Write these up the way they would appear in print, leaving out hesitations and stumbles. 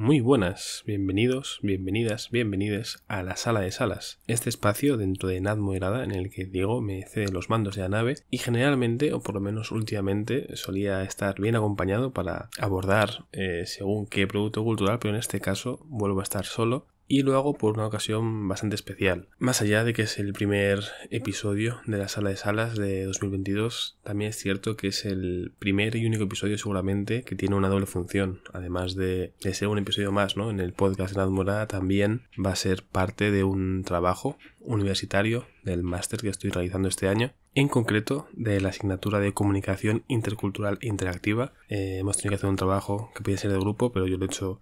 Muy buenas, bienvenidos, bienvenidas, bienvenides a la Sala de Salas, este espacio dentro de NAD Moderada en el que Diego me cede los mandos de la nave y generalmente, o por lo menos últimamente, solía estar bien acompañado para abordar según qué producto cultural, pero en este caso vuelvo a estar solo. Y lo hago por una ocasión bastante especial. Más allá de que es el primer episodio de la Sala de Salas de 2022, también es cierto que es el primer y único episodio seguramente que tiene una doble función. Además de ser un episodio más, ¿no?, en el podcast de NAD Moderada, también va a ser parte de un trabajo universitario del máster que estoy realizando este año. En concreto, de la asignatura de Comunicación Intercultural e Interactiva. Hemos tenido que hacer un trabajo que puede ser de grupo, pero yo lo he hecho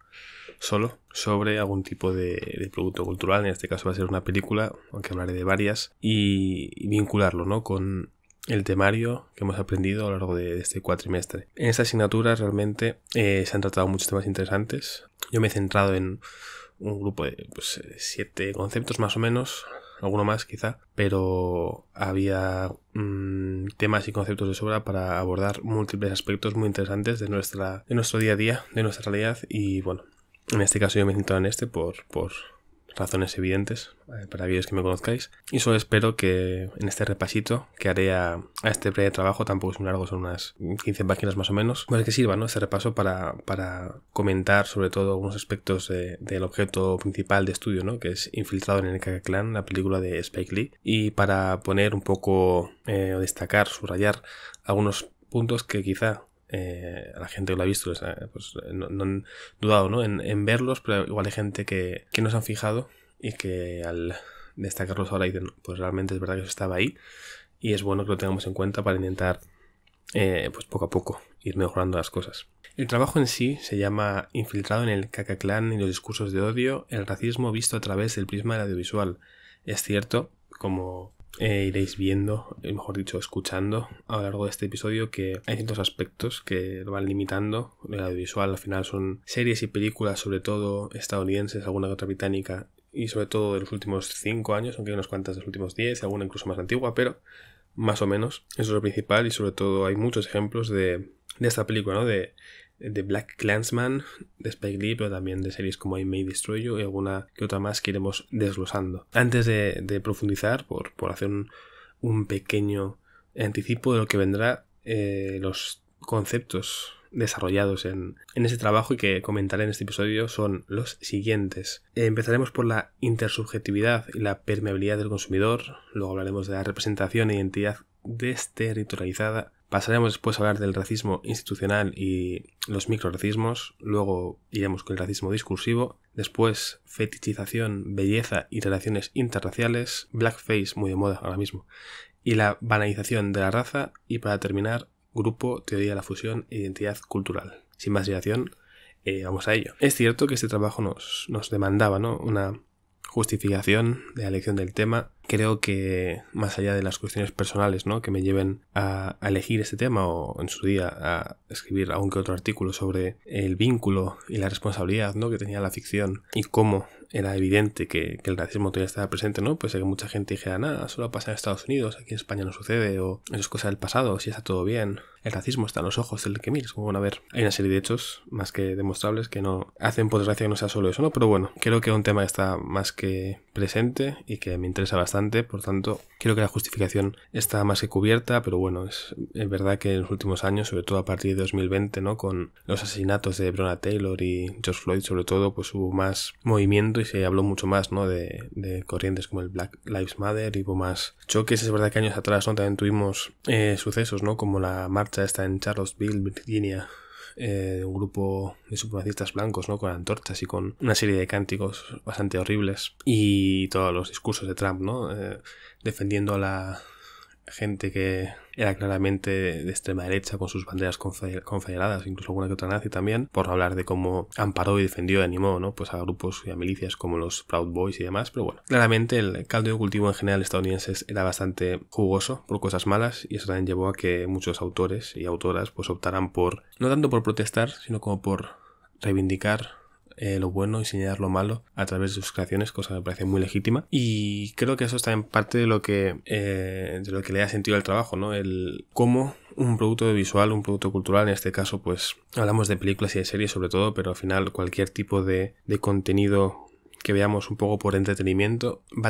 solo, sobre algún tipo de producto cultural. En este caso va a ser una película, aunque hablaré de varias, y vincularlo, ¿no?, con el temario que hemos aprendido a lo largo de este cuatrimestre. En esta asignatura realmente se han tratado muchos temas interesantes. Yo me he centrado en un grupo de 7 conceptos más o menos, alguno más quizá, pero había temas y conceptos de sobra para abordar múltiples aspectos muy interesantes de nuestro día a día, de nuestra realidad. Y bueno, en este caso yo me he centrado en este por razones evidentes, para aquellos que me conozcáis, y solo espero que en este repasito que haré a este breve trabajo, tampoco es muy largo, son unas 15 páginas más o menos, pues que sirva, ¿no?, este repaso para comentar sobre todo algunos aspectos del objeto principal de estudio, ¿no?, que es Infiltrado en el Ku Klux Klan, la película de Spike Lee, y para poner un poco o destacar, subrayar algunos puntos que quizá a la gente que lo ha visto no han dudado, ¿no?, en verlos, pero igual hay gente que no se han fijado y que al destacarlos ahora dicen, pues realmente es verdad que eso estaba ahí, y es bueno que lo tengamos en cuenta para intentar poco a poco ir mejorando las cosas. El trabajo en sí se llama Infiltrado en el Ku Klux Klan y los discursos de odio, el racismo visto a través del prisma del audiovisual. Es cierto, como iréis viendo, mejor dicho, escuchando a lo largo de este episodio, que hay ciertos aspectos que lo van limitando. El audiovisual al final son series y películas, sobre todo estadounidenses, alguna que otra británica, y sobre todo de los últimos 5 años, aunque hay unas cuantas de los últimos 10, alguna incluso más antigua, pero más o menos eso es lo principal. Y sobre todo hay muchos ejemplos de esta película, ¿no?, de Black Klansman, de Spike Lee, pero también de series como I May Destroy You y alguna que otra más que iremos desglosando. Antes de profundizar, por hacer un pequeño anticipo de lo que vendrá, los conceptos desarrollados en ese trabajo y que comentaré en este episodio son los siguientes. Empezaremos por la intersubjetividad y la permeabilidad del consumidor, luego hablaremos de la representación e identidad desterritorializada. Pasaremos después a hablar del racismo institucional y los microracismos, luego iremos con el racismo discursivo, después fetichización, belleza y relaciones interraciales, blackface, muy de moda ahora mismo, y la banalización de la raza, y para terminar, grupo, teoría de la fusión e identidad cultural. Sin más dilación, vamos a ello. Es cierto que este trabajo nos demandaba, ¿no?, una justificación de la elección del tema. Creo que más allá de las cuestiones personales, ¿no?, que me lleven a elegir este tema, o en su día a escribir algún que otro artículo sobre el vínculo y la responsabilidad, ¿no?, que tenía la ficción y cómo era evidente que el racismo todavía estaba presente, ¿no?, pues que mucha gente dijera, nada, solo pasa en Estados Unidos, aquí en España no sucede, o eso es cosa del pasado, si está todo bien, el racismo está en los ojos del que mires. Como van a ver, hay una serie de hechos más que demostrables que no hacen por desgracia que no sea solo eso, ¿no? Pero bueno, creo que es un tema que está más que presente y que me interesa bastante, por tanto creo que la justificación está más que cubierta. Pero bueno, es verdad que en los últimos años, sobre todo a partir de 2020, ¿no?, con los asesinatos de Breonna Taylor y George Floyd sobre todo, pues hubo más movimiento y se habló mucho más, ¿no?, de corrientes como el Black Lives Matter, y hubo más choques. Es verdad que años atrás, ¿no?, también tuvimos sucesos, ¿no?, como la marcha esta en Charlottesville, Virginia, un grupo de supremacistas blancos, ¿no?, con antorchas y con una serie de cánticos bastante horribles, y todos los discursos de Trump, ¿no?, defendiendo a la gente que era claramente de extrema derecha con sus banderas confederadas, incluso alguna que otra nazi también, por hablar de cómo amparó y defendió y animó, ¿no?, pues a grupos y a milicias como los Proud Boys y demás. Pero bueno, claramente el caldo de cultivo en general estadounidense era bastante jugoso por cosas malas, y eso también llevó a que muchos autores y autoras pues optaran por, no tanto por protestar, sino como por reivindicar lo bueno y señalar lo malo a través de sus creaciones, cosa que me parece muy legítima. Y creo que eso está en parte de lo que le da sentido al trabajo, ¿no? El cómo un producto visual, un producto cultural. En este caso pues hablamos de películas y de series sobre todo, pero al final cualquier tipo de contenido que veamos un poco por entretenimiento va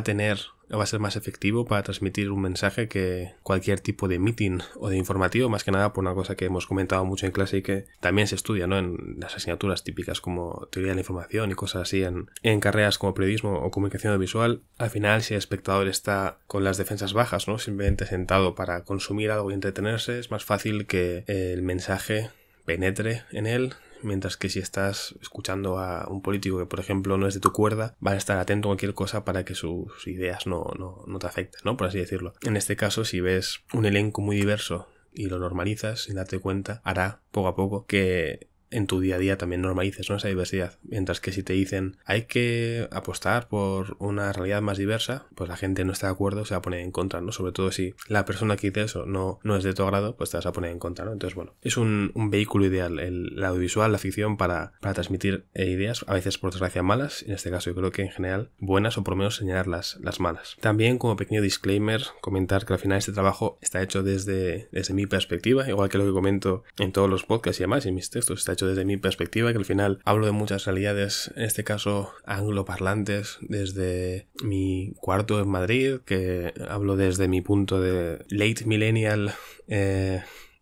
a ser más efectivo para transmitir un mensaje que cualquier tipo de meeting o de informativo, más que nada por una cosa que hemos comentado mucho en clase y que también se estudia, ¿no?, en las asignaturas típicas como teoría de la información y cosas así en carreras como periodismo o comunicación audiovisual. Al final, si el espectador está con las defensas bajas, ¿no?, simplemente sentado para consumir algo y entretenerse, es más fácil que el mensaje penetre en él. Mientras que si estás escuchando a un político que, por ejemplo, no es de tu cuerda, vas a estar atento a cualquier cosa para que sus ideas no te afecten, ¿no?, por así decirlo. En este caso, si ves un elenco muy diverso y lo normalizas sin darte cuenta, hará poco a poco que en tu día a día también normalices, ¿no?, esa diversidad. Mientras que si te dicen hay que apostar por una realidad más diversa, pues la gente no está de acuerdo, se va a poner en contra, ¿no? Sobre todo si la persona que dice eso no es de tu agrado, pues te vas a poner en contra, ¿no? Entonces, bueno, es un vehículo ideal el audiovisual, la ficción, para transmitir ideas, a veces por desgracia malas, en este caso yo creo que en general buenas, o por lo menos señalar las malas. También, como pequeño disclaimer, comentar que al final este trabajo está hecho desde mi perspectiva, igual que lo que comento en todos los podcasts y demás, y en mis textos, está hecho desde mi perspectiva, que al final hablo de muchas realidades, en este caso angloparlantes, desde mi cuarto en Madrid, que hablo desde mi punto de late millennial,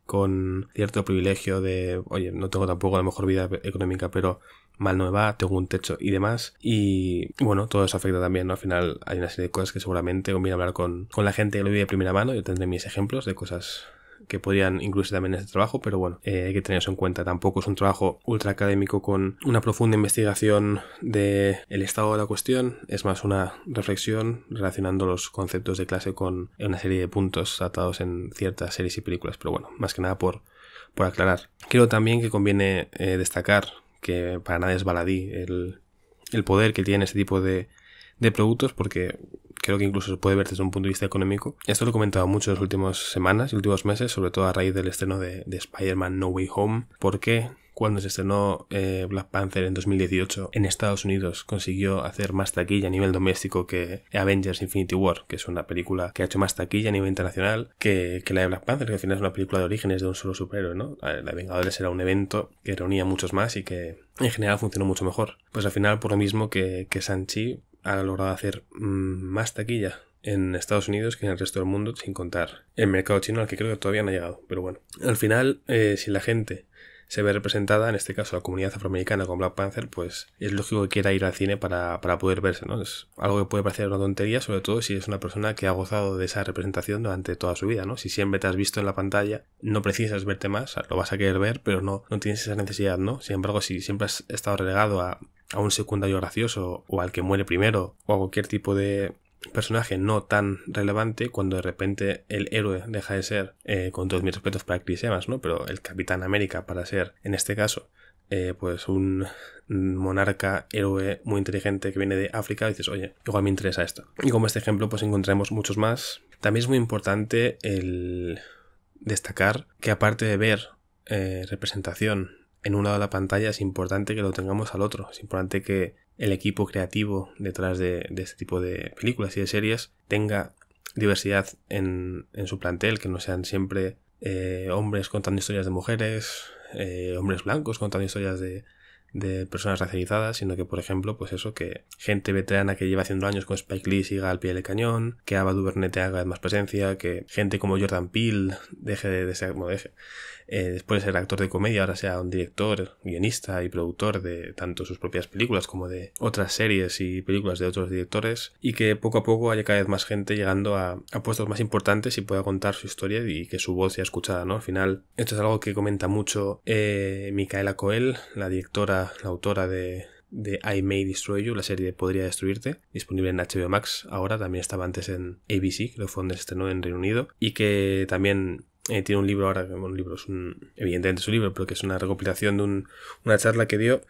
con cierto privilegio de, oye, no tengo tampoco la mejor vida económica, pero mal no me va, tengo un techo y demás, y bueno, todo eso afecta también, ¿no? Al final hay una serie de cosas que seguramente conviene hablar con la gente que lo vive de primera mano. Yo tendré mis ejemplos de cosas que podrían incluirse también en este trabajo, pero bueno, hay que tener eso en cuenta. Tampoco es un trabajo ultra académico con una profunda investigación del estado de la cuestión, es más una reflexión relacionando los conceptos de clase con una serie de puntos tratados en ciertas series y películas, pero bueno, más que nada por aclarar. Creo también que conviene destacar que para nada es baladí el poder que tiene este tipo de productos, porque creo que incluso se puede ver desde un punto de vista económico. Esto lo he comentado mucho en las últimas semanas y últimos meses, sobre todo a raíz del estreno de Spider-Man No Way Home, porque cuando se estrenó Black Panther en 2018 en Estados Unidos consiguió hacer más taquilla a nivel doméstico que Avengers Infinity War, que es una película que ha hecho más taquilla a nivel internacional que la de Black Panther, que al final es una película de orígenes de un solo superhéroe, ¿no? La de Vengadores era un evento que reunía a muchos más y que en general funcionó mucho mejor. Pues al final, por lo mismo que Shang-Chi ha logrado hacer más taquilla en Estados Unidos que en el resto del mundo, sin contar el mercado chino, al que creo que todavía no ha llegado. Pero bueno, al final, si la gente se ve representada, en este caso la comunidad afroamericana con Black Panther, pues es lógico que quiera ir al cine para poder verse, ¿no? Es algo que puede parecer una tontería, sobre todo si es una persona que ha gozado de esa representación durante toda su vida, ¿no? Si siempre te has visto en la pantalla, no precisas verte más, lo vas a querer ver, pero no tienes esa necesidad, ¿no? Sin embargo, si siempre has estado relegado a un secundario gracioso, o al que muere primero, o a cualquier tipo de personaje no tan relevante, cuando de repente el héroe deja de ser, con todos mis respetos para Chris Evans, ¿no?, pero el Capitán América, para ser, en este caso, pues un monarca héroe muy inteligente que viene de África, y dices, oye, igual me interesa esto. Y como este ejemplo, pues encontramos muchos más. También es muy importante el destacar que, aparte de ver representación en un lado de la pantalla, es importante que lo tengamos al otro. Es importante que el equipo creativo detrás de este tipo de películas y de series tenga diversidad en su plantel, que no sean siempre hombres contando historias de mujeres, hombres blancos contando historias de personas racializadas, sino que, por ejemplo, pues eso, que gente veterana que lleva haciendo años con Spike Lee siga al pie del cañón, que Ava DuVernay haga más presencia, que gente como Jordan Peele deje de ser, después de ser actor de comedia, ahora sea un director, guionista y productor de tanto sus propias películas como de otras series y películas de otros directores, y que poco a poco haya cada vez más gente llegando a puestos más importantes y pueda contar su historia y que su voz sea escuchada, ¿no? Al final, esto es algo que comenta mucho Micaela Coel, la autora de I May Destroy You, la serie de Podría Destruirte, disponible en HBO Max ahora, también estaba antes en ABC, creo que fue donde se estrenó en Reino Unido, y que también tiene un libro ahora, evidentemente es un libro, pero que es una recopilación de una charla que dio,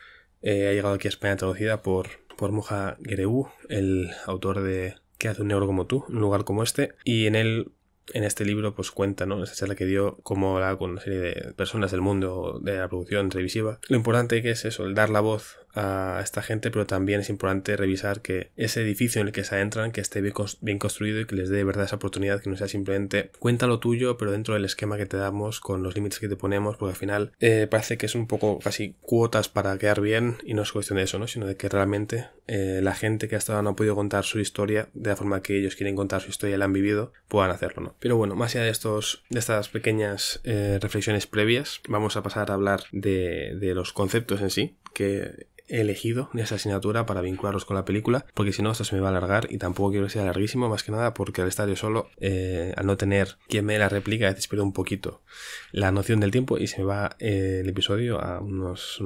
ha llegado aquí a España traducida por Moja Gereu, el autor de ¿Qué hace un negro como tú?, un lugar como este, y en este libro pues cuenta, ¿no?, esa charla que dio, cómo habla con una serie de personas del mundo de la producción televisiva, lo importante que es eso, el dar la voz a esta gente, pero también es importante revisar que ese edificio en el que se adentran, que esté bien construido y que les dé de verdad esa oportunidad, que no sea simplemente cuenta lo tuyo, pero dentro del esquema que te damos, con los límites que te ponemos, porque al final parece que es un poco casi cuotas para quedar bien, y no es cuestión de eso, ¿no? Sino de que realmente la gente que hasta ahora no ha podido contar su historia de la forma que ellos quieren contar su historia y la han vivido, puedan hacerlo, ¿no? Pero bueno, más allá de estas pequeñas reflexiones previas, vamos a pasar a hablar de los conceptos en sí que he elegido de esa asignatura para vincularlos con la película, porque si no esto se me va a alargar y tampoco quiero que sea larguísimo, más que nada porque al estar yo solo, al no tener quien me la replica, a veces pierdo un poquito la noción del tiempo y se me va el episodio a unas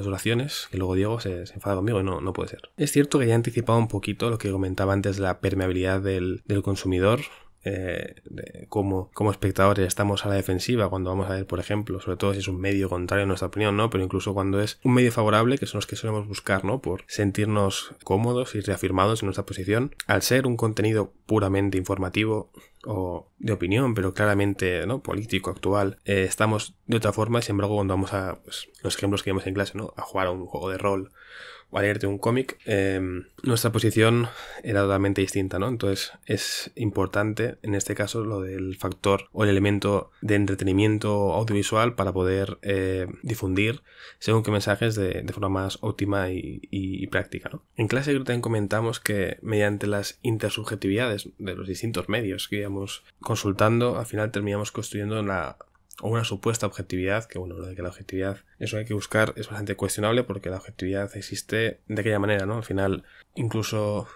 duraciones que luego Diego se enfada conmigo y no puede ser. Es cierto que ya he anticipado un poquito lo que comentaba antes de la permeabilidad del consumidor, como espectadores estamos a la defensiva cuando vamos a ver, por ejemplo, sobre todo si es un medio contrario a nuestra opinión, ¿no? Pero incluso cuando es un medio favorable, que son los que solemos buscar, ¿no? Por sentirnos cómodos y reafirmados en nuestra posición. Al ser un contenido puramente informativo o de opinión, pero claramente, ¿no?, político, actual, estamos de otra forma. Y sin embargo, cuando vamos a, pues, los ejemplos que vemos en clase, ¿no?, a jugar a un juego de rol o a leerte un cómic, nuestra posición era totalmente distinta, ¿no? Entonces es importante en este caso lo del factor o el elemento de entretenimiento audiovisual para poder difundir según qué mensajes de forma más óptima y práctica, ¿no? En clase creo que también comentamos que mediante las intersubjetividades de los distintos medios que íbamos consultando, al final terminamos construyendo una supuesta objetividad, que bueno, lo de que la objetividad, eso hay que buscar, es bastante cuestionable porque la objetividad existe de aquella manera, ¿no? Al final, incluso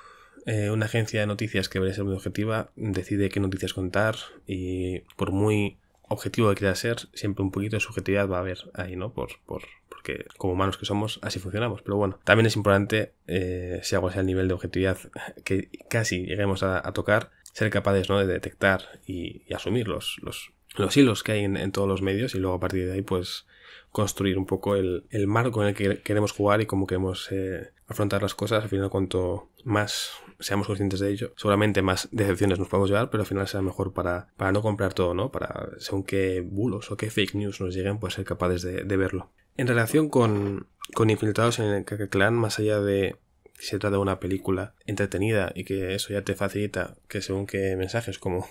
una agencia de noticias que debería ser muy objetiva decide qué noticias contar, y por muy objetivo que quiera ser, siempre un poquito de subjetividad va a haber ahí, ¿no? Porque como humanos que somos, así funcionamos. Pero bueno, también es importante, sea cual sea el nivel de objetividad que casi lleguemos a tocar, ser capaces, ¿no?, de detectar y asumir los hilos que hay en todos los medios, y luego a partir de ahí pues construir un poco el marco en el que queremos jugar y cómo queremos afrontar las cosas. Al final, cuanto más seamos conscientes de ello, seguramente más decepciones nos podemos llevar, pero al final será mejor para no comprar todo, ¿no? Para, según qué bulos o qué fake news nos lleguen, pues ser capaces de verlo. En relación con Infiltrados en el Ku Clan, más allá de que se trata de una película entretenida y que eso ya te facilita que según qué mensajes, como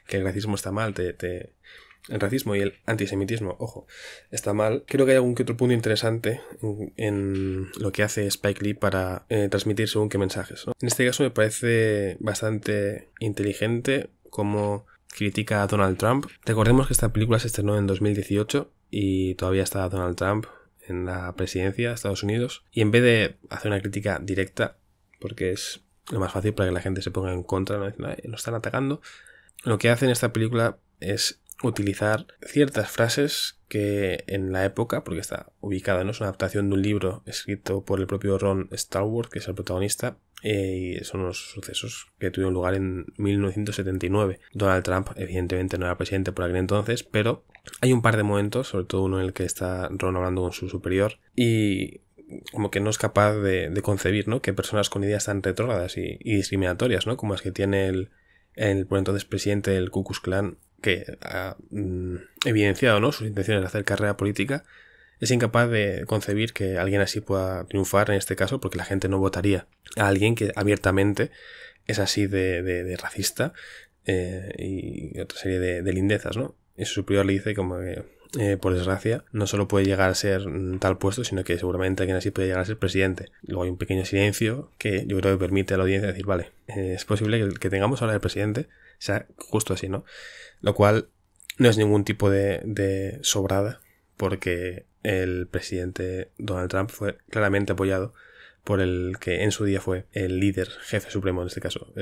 que el racismo está mal, el racismo y el antisemitismo, ojo, está mal. Creo que hay algún que otro punto interesante en lo que hace Spike Lee para transmitir según qué mensajes, ¿no? En este caso me parece bastante inteligente cómo critica a Donald Trump. Recordemos que esta película se estrenó en 2018 y todavía está Donald Trump en la presidencia de Estados Unidos, y en vez de hacer una crítica directa, porque es lo más fácil para que la gente se ponga en contra, no nos están atacando, lo que hace en esta película es utilizar ciertas frases que en la época, porque está ubicada, ¿no?, es una adaptación de un libro escrito por el propio Ron Stallworth, que es el protagonista, y son unos sucesos que tuvieron lugar en 1979. Donald Trump evidentemente no era presidente por aquel entonces, pero hay un par de momentos, sobre todo uno en el que está Ron hablando con su superior y como que no es capaz de concebir, ¿no?, que personas con ideas tan retrógradas y discriminatorias, ¿no?, como las que tiene el por entonces presidente del Ku Klux Klan, que ha evidenciado, ¿no?, sus intenciones de hacer carrera política, es incapaz de concebir que alguien así pueda triunfar en este caso, porque la gente no votaría a alguien que abiertamente es así de racista y otra serie de lindezas, ¿no? Y su superior le dice como que, por desgracia, no solo puede llegar a ser tal puesto, sino que seguramente alguien así puede llegar a ser presidente. Luego hay un pequeño silencio que yo creo que permite a la audiencia decir, vale, es posible que el que tengamos ahora de presidente sea justo así, ¿no? Lo cual no es ningún tipo de sobrada, porque el presidente Donald Trump fue claramente apoyado por el que en su día fue el líder, jefe supremo en este caso,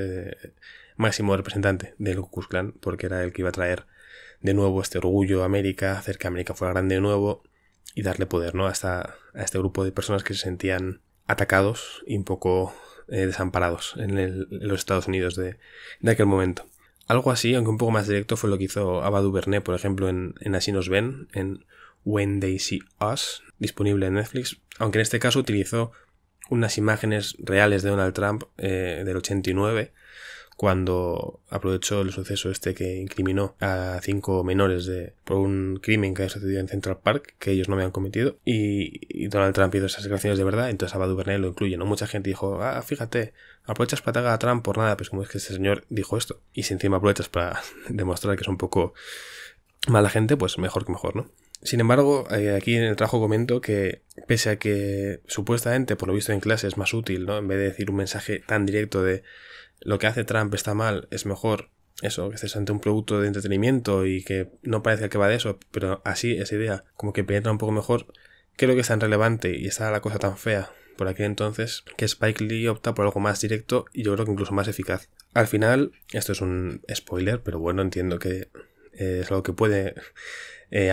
máximo representante del Ku Klux Klan, porque era el que iba a traer de nuevo este orgullo a América, hacer que América fuera grande de nuevo y darle poder, ¿no?, a este grupo de personas que se sentían atacados y un poco desamparados en los Estados Unidos de aquel momento. Algo así, aunque un poco más directo, fue lo que hizo Ava DuVernay, por ejemplo, en Así nos ven, en When They See Us, disponible en Netflix, aunque en este caso utilizó unas imágenes reales de Donald Trump del 89, cuando aprovechó el suceso que incriminó a 5 menores por un crimen que había sucedido en Central Park que ellos no habían cometido, y Donald Trump hizo esas declaraciones de verdad. Entonces Ava DuVernay lo incluye, ¿no? Mucha gente dijo, fíjate, aprovechas para atacar a Trump por nada, pues como es que ese señor dijo esto, y si encima aprovechas para demostrar que es un poco mala gente, pues mejor que mejor, ¿no? Sin embargo, aquí en el trabajo comento que pese a que supuestamente, por lo visto en clase, es más útil, ¿no? En vez de decir un mensaje tan directo de lo que hace Trump está mal, es mejor eso, que estés ante un producto de entretenimiento y que no parezca que va de eso, pero así esa idea como que penetra un poco mejor. Creo que es tan relevante y está la cosa tan fea por aquel entonces que Spike Lee opta por algo más directo y yo creo que incluso más eficaz. Al final, esto es un spoiler, pero bueno, entiendo que es algo que puede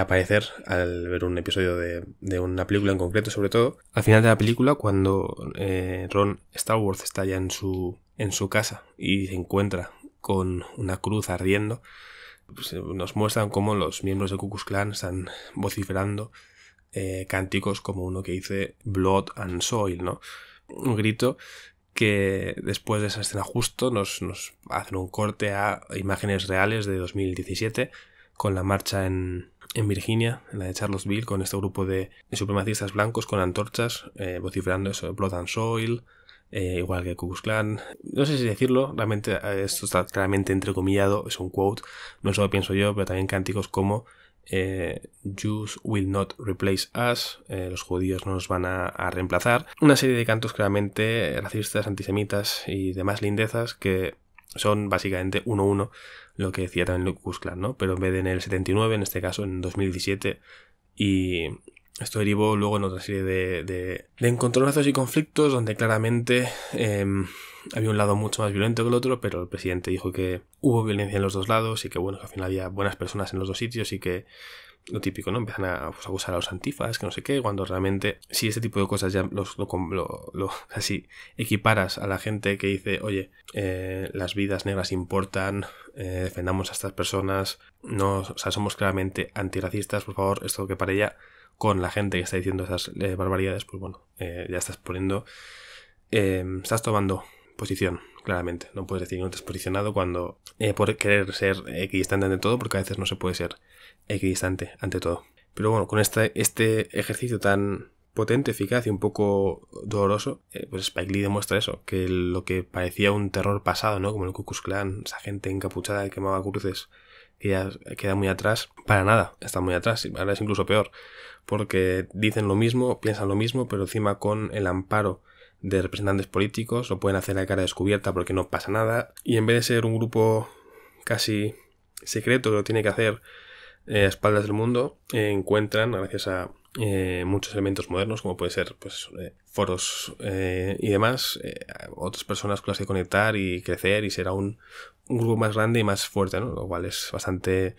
aparecer al ver un episodio de una película en concreto, sobre todo. Al final de la película, cuando Ron Stallworth está ya en su casa y se encuentra con una cruz ardiendo, pues nos muestran cómo los miembros del Ku Klux Klan están vociferando cánticos como uno que dice Blood and Soil, ¿no? Un grito que después de esa escena justo nos hacen un corte a imágenes reales de 2017 con la marcha en Virginia, en la de Charlottesville, con este grupo de supremacistas blancos con antorchas vociferando eso, Blood and Soil, igual que Ku Klux Klan. No sé si decirlo, realmente esto está claramente entrecomillado, es un quote, no solo pienso yo, pero también cánticos como Jews will not replace us, los judíos no nos van a reemplazar. Una serie de cantos claramente racistas, antisemitas y demás lindezas que son básicamente uno lo que decía también el Ku Klux Klan, ¿no? Pero en vez de en el 79, en este caso en 2017, y esto derivó luego en otra serie de encontronazos y conflictos donde claramente había un lado mucho más violento que el otro, pero el presidente dijo que hubo violencia en los dos lados y que bueno, que al final había buenas personas en los dos sitios y que lo típico, ¿no? Empiezan a acusar a los antifas, que no sé qué, cuando realmente si este tipo de cosas ya lo así equiparas a la gente que dice, oye, las vidas negras importan, defendamos a estas personas, no, o sea, somos claramente antirracistas, por favor, esto que pare ya, con la gente que está diciendo esas barbaridades, pues bueno, ya estás estás tomando posición, claramente. No puedes decir que no te has posicionado cuando por querer ser equidistante ante todo, porque a veces no se puede ser equidistante ante todo. Pero bueno, con este ejercicio tan potente, eficaz y un poco doloroso, pues Spike Lee demuestra eso, que lo que parecía un terror pasado, ¿no? Como el Ku Klux Klan, esa gente encapuchada que quemaba cruces, que ya queda muy atrás, para nada, está muy atrás, ahora es incluso peor, porque dicen lo mismo, piensan lo mismo, pero encima con el amparo de representantes políticos, lo pueden hacer a cara descubierta porque no pasa nada, y en vez de ser un grupo casi secreto que lo tiene que hacer a espaldas del mundo, encuentran, gracias a muchos elementos modernos, como puede ser pues foros y demás, otras personas con las que conectar y crecer y ser aún un grupo más grande y más fuerte, ¿no? Lo cual es bastante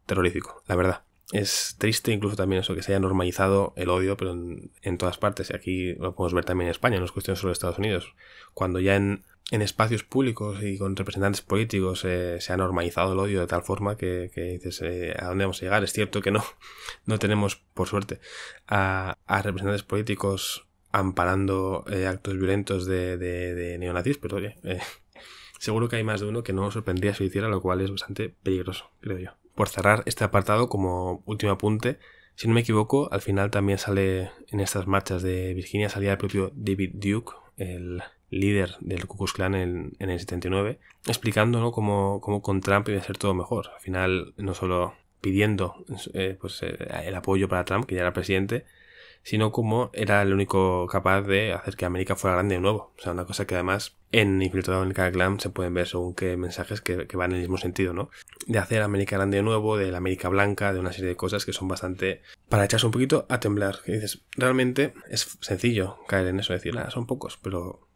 terrorífico, la verdad. Es triste incluso también eso, que se haya normalizado el odio, pero en todas partes. Y aquí lo podemos ver también en España, no es cuestión solo de Estados Unidos. Cuando ya en espacios públicos y con representantes políticos se ha normalizado el odio de tal forma que dices, ¿a dónde vamos a llegar? Es cierto que no tenemos, por suerte, a representantes políticos amparando actos violentos de neonazis, pero oye, seguro que hay más de uno que no nos sorprendría si lo hiciera, lo cual es bastante peligroso, creo yo. Por cerrar este apartado, como último apunte, si no me equivoco, al final también sale en estas marchas de Virginia, salía el propio David Duke, el líder del Ku Klux Klan en el 79, explicando, ¿no?, cómo con Trump iba a ser todo mejor. Al final, no solo pidiendo el apoyo para Trump, que ya era presidente, sino como era el único capaz de hacer que América fuera grande de nuevo. O sea, una cosa que además en Infiltrado en el Ku Klux se pueden ver según qué mensajes que van en el mismo sentido, ¿no? De hacer América grande de nuevo, de la América blanca, de una serie de cosas que son bastante para echarse un poquito a temblar. Que dices, realmente es sencillo caer en eso, decir, son pocos, pero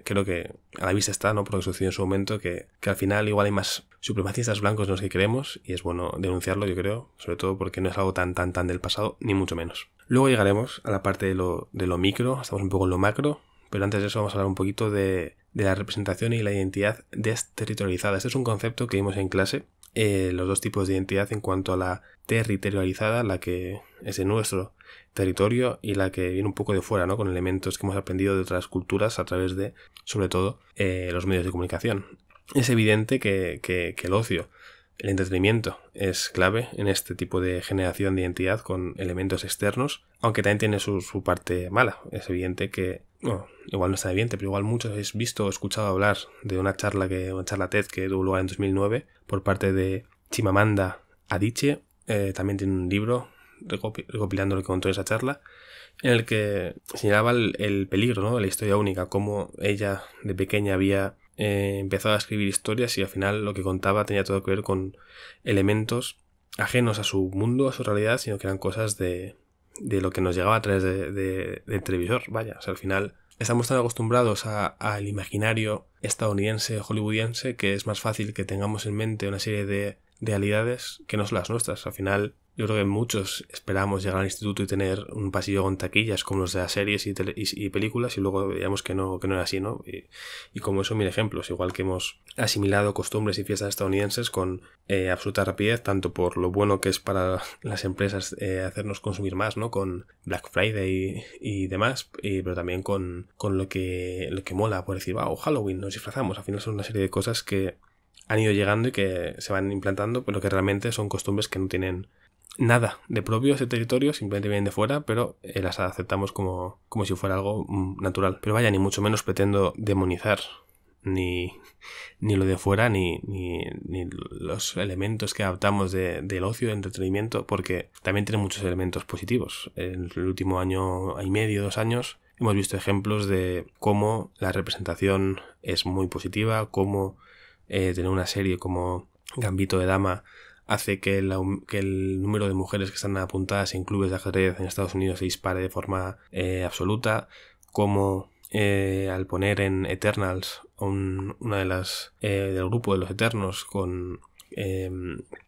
creo que a la vista está, ¿no? Porque sucedió en su momento que al final igual hay más supremacistas blancos de los que creemos y es bueno denunciarlo, yo creo, sobre todo porque no es algo tan del pasado, ni mucho menos. Luego llegaremos a la parte de lo micro, estamos un poco en lo macro, pero antes de eso vamos a hablar un poquito de la representación y la identidad desterritorializada. Este es un concepto que vimos en clase, los dos tipos de identidad en cuanto a la territorializada, la que es de nuestro territorio, y la que viene un poco de fuera, ¿no?, con elementos que hemos aprendido de otras culturas a través de, sobre todo, los medios de comunicación. es evidente que el ocio, el entretenimiento es clave en este tipo de generación de identidad con elementos externos, aunque también tiene su parte mala. Es evidente que, bueno, igual no es tan evidente, pero igual muchos habéis visto o escuchado hablar de una charla TED que tuvo lugar en 2009 por parte de Chimamanda Adichie. También tiene un libro recopilando lo que contó en esa charla, en el que señalaba el peligro, ¿no?, de la historia única, cómo ella de pequeña había empezado a escribir historias y al final lo que contaba tenía todo que ver con elementos ajenos a su mundo, a su realidad, sino que eran cosas de lo que nos llegaba a través del televisor. Vaya, o sea, al final estamos tan acostumbrados al imaginario estadounidense, hollywoodiense, que es más fácil que tengamos en mente una serie de realidades que no son las nuestras. Al final, yo creo que muchos esperamos llegar al instituto y tener un pasillo con taquillas como los de las series y películas, y luego veíamos que no era así, ¿no? Y como eso, mil ejemplos. Igual que hemos asimilado costumbres y fiestas estadounidenses con absoluta rapidez, tanto por lo bueno que es para las empresas hacernos consumir más, ¿no?, con Black Friday y demás, pero también con lo que mola, por decir, wow, Halloween, nos disfrazamos. Al final son una serie de cosas que han ido llegando y que se van implantando, pero que realmente son costumbres que no tienen nada de propio ese territorio, simplemente vienen de fuera, pero las aceptamos como si fuera algo natural. Pero vaya, ni mucho menos pretendo demonizar ni lo de fuera, ni los elementos que adaptamos del ocio, de entretenimiento, porque también tiene muchos elementos positivos. En el último año y medio, 2 años, hemos visto ejemplos de cómo la representación es muy positiva, cómo tener una serie como Gambito de Dama hace que el número de mujeres que están apuntadas en clubes de ajedrez en Estados Unidos se dispare de forma absoluta, como al poner en Eternals una de las del grupo de los Eternos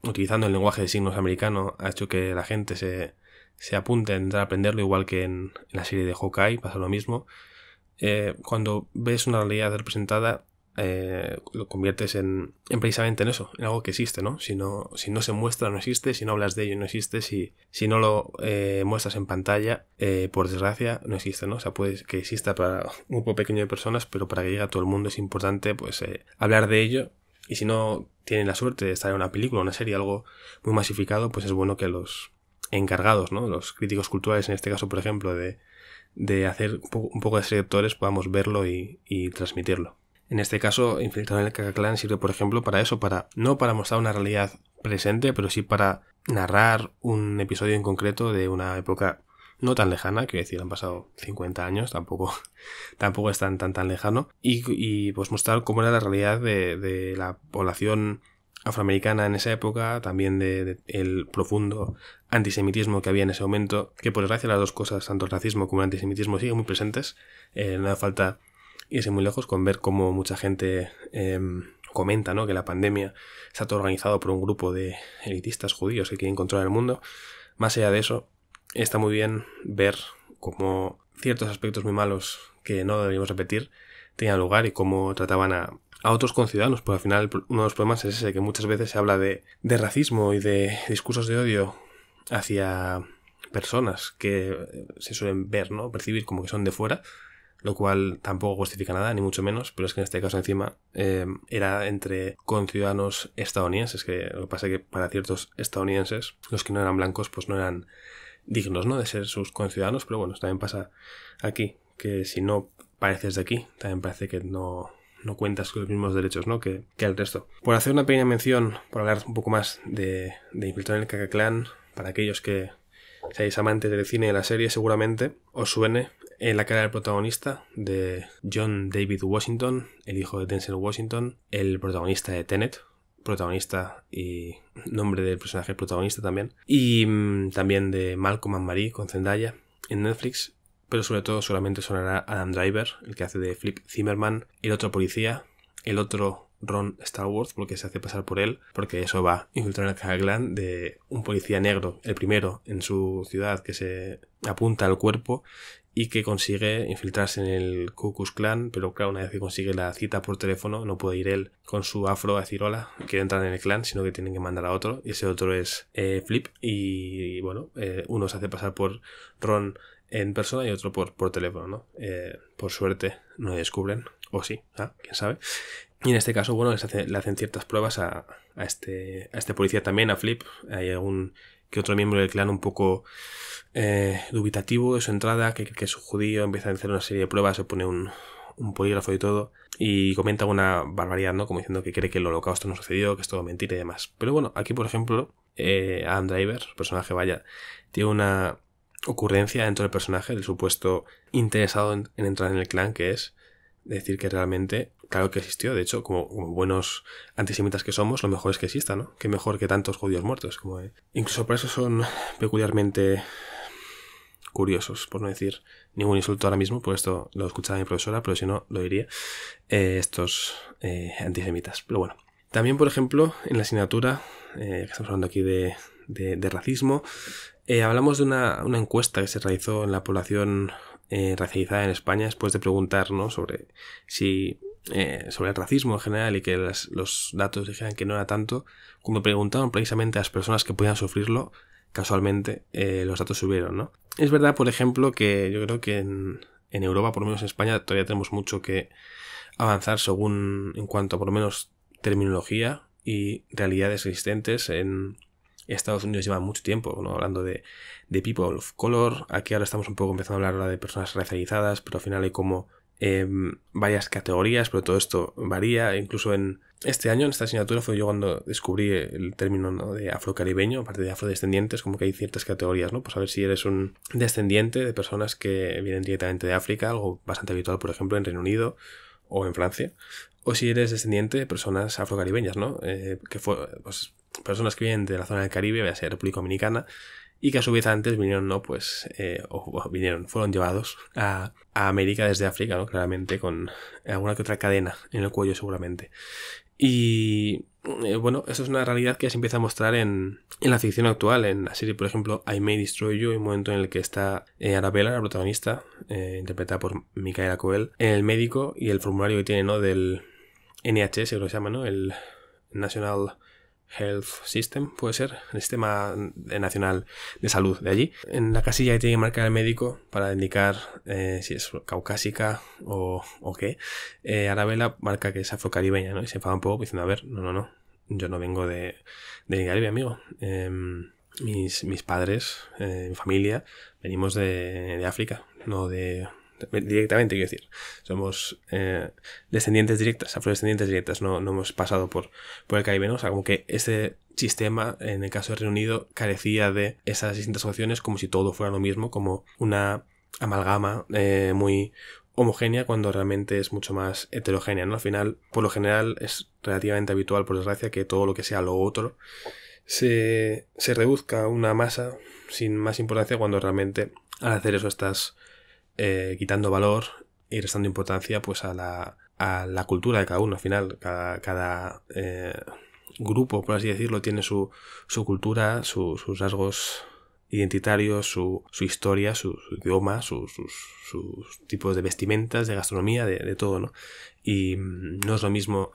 utilizando el lenguaje de signos americano, ha hecho que la gente se apunte a entrar a aprenderlo, igual que en la serie de Hawkeye pasa lo mismo. Cuando ves una realidad representada, lo conviertes en precisamente en eso, en algo que existe, ¿no? Si no se muestra, no existe. Si no hablas de ello, no existe. Si no lo muestras en pantalla, por desgracia, no existe, ¿no? O sea, puede que exista para un grupo pequeño de personas, pero para que llegue a todo el mundo es importante, pues, hablar de ello. Y si no tienen la suerte de estar en una película, una serie, algo muy masificado, pues es bueno que los encargados, ¿no?, los críticos culturales, en este caso, por ejemplo, de hacer un poco de selectores, podamos verlo y transmitirlo. En este caso, Infiltrado en el Ku Clan sirve, por ejemplo, para eso, no para mostrar una realidad presente, pero sí para narrar un episodio en concreto de una época no tan lejana, quiero decir, han pasado 50 años, tampoco es tan lejano, y pues mostrar cómo era la realidad de la población afroamericana en esa época, también de el profundo antisemitismo que había en ese momento, que por desgracia las dos cosas, tanto el racismo como el antisemitismo, siguen muy presentes. No hace falta irse muy lejos con ver cómo mucha gente comenta, ¿no?, que la pandemia está todo organizado por un grupo de elitistas judíos que quieren controlar el mundo. Más allá de eso, está muy bien ver cómo ciertos aspectos muy malos que no deberíamos repetir tenían lugar y cómo trataban a otros conciudadanos, porque al final uno de los problemas es ese, que muchas veces se habla de racismo y de discursos de odio hacia personas que se suelen ver, ¿no?, percibir como que son de fuera, lo cual tampoco justifica nada, ni mucho menos, pero es que en este caso encima era entre conciudadanos estadounidenses, que lo que pasa es que para ciertos estadounidenses, los que no eran blancos, pues no eran dignos, ¿no?, de ser sus conciudadanos, pero bueno, también pasa aquí, que si no pareces de aquí, también parece que no cuentas con los mismos derechos, ¿no?, que el resto. Por hacer una pequeña mención, por hablar un poco más de Infiltrado en el Ku Clan, para aquellos que seáis amantes del cine y de la serie, seguramente os suene en la cara del protagonista, de John David Washington, el hijo de Denzel Washington, el protagonista de Tenet, protagonista y nombre del personaje protagonista también, y también de Malcolm and Marie con Zendaya en Netflix, pero sobre todo solamente sonará Adam Driver, el que hace de Flip Zimmerman, el otro policía, el otro Ron Stallworth, porque se hace pasar por él, porque eso va Infiltrado en el Ku Clan, de un policía negro, el primero en su ciudad, que se apunta al cuerpo y que consigue infiltrarse en el Ku Klux Klan, pero claro, una vez que consigue la cita por teléfono, no puede ir él con su afro a decir hola, quiere entrar en el clan, sino que tienen que mandar a otro, y ese otro es Flip, y bueno, uno se hace pasar por Ron en persona y otro por teléfono, ¿no? Por suerte no descubren, o sí, quién sabe. Y en este caso, bueno, le hacen ciertas pruebas a este policía también, a Flip. Hay algún que otro miembro del clan un poco dubitativo de su entrada, que es un judío, empieza a hacer una serie de pruebas, se pone un polígrafo y todo, y comenta una barbaridad, ¿no? Como diciendo que cree que el holocausto no sucedió, que es todo mentira y demás. Pero bueno, aquí por ejemplo, Adam Driver, personaje vaya, tiene una ocurrencia dentro del personaje, del supuesto interesado en entrar en el clan, que es decir que realmente, claro que existió, de hecho, como buenos antisemitas que somos, lo mejor es que exista, ¿no? Que mejor que tantos judíos muertos. Incluso por eso son peculiarmente curiosos, por no decir ningún insulto ahora mismo, por esto lo escuchaba mi profesora, pero si no, lo diría, estos antisemitas. Pero bueno, también, por ejemplo, en la asignatura, que estamos hablando aquí de racismo, hablamos de una encuesta que se realizó en la población racializada en España después de preguntar, ¿no? sobre el racismo en general y que los datos dijeran que no era tanto. Cuando preguntaron precisamente a las personas que podían sufrirlo, casualmente los datos subieron, ¿no? Es verdad, por ejemplo, que yo creo que en Europa, por lo menos en España, todavía tenemos mucho que avanzar en cuanto a por lo menos terminología y realidades existentes. En Estados Unidos lleva mucho tiempo, ¿no? Hablando de people of color. Aquí ahora estamos un poco empezando a hablar ahora de personas racializadas, pero al final hay como varias categorías, pero todo esto varía. Incluso en este año, en esta asignatura, fue yo cuando descubrí el término, ¿no? de afrocaribeño, aparte de afrodescendientes, como que hay ciertas categorías, ¿no? Pues a ver si eres un descendiente de personas que vienen directamente de África, algo bastante habitual, por ejemplo, en Reino Unido o en Francia, o si eres descendiente de personas afrocaribeñas, ¿no? Pues personas que vienen de la zona del Caribe, vaya a ser República Dominicana, y que a su vez antes vinieron, ¿no? Pues, fueron llevados a América desde África, ¿no? Claramente con alguna que otra cadena en el cuello seguramente. Y bueno, eso es una realidad que ya se empieza a mostrar en la ficción actual. En la serie, por ejemplo, I May Destroy You, hay un momento en el que está Arabella, la protagonista, interpretada por Micaela Coel, en el médico y el formulario que tiene, ¿no? Del NHS, creo que se llama, ¿no? El National Health System, puede ser, el Sistema Nacional de Salud de allí. En la casilla que tiene que marcar el médico para indicar si es caucásica o qué, Arabella marca que es afrocaribeña, ¿no? Y se enfada un poco diciendo, a ver, no, yo no vengo de Caribe, amigo. Mis padres, mi familia, venimos de África, no directamente, quiero decir, somos descendientes directas, afrodescendientes directas, no hemos pasado por el Caribe, ¿no? O sea, como que ese sistema, en el caso del Reino Unido, carecía de esas distintas opciones, como si todo fuera lo mismo, como una amalgama muy homogénea, cuando realmente es mucho más heterogénea, ¿no? Al final, por lo general, es relativamente habitual, por desgracia, que todo lo que sea lo otro se reduzca a una masa sin más importancia, cuando realmente al hacer eso estás quitando valor y restando importancia pues a la cultura de cada uno. Al final, cada grupo, por así decirlo, tiene su cultura, sus rasgos identitarios, su historia, su idioma, sus tipos de vestimentas, de gastronomía, de todo, ¿no? Y no es lo mismo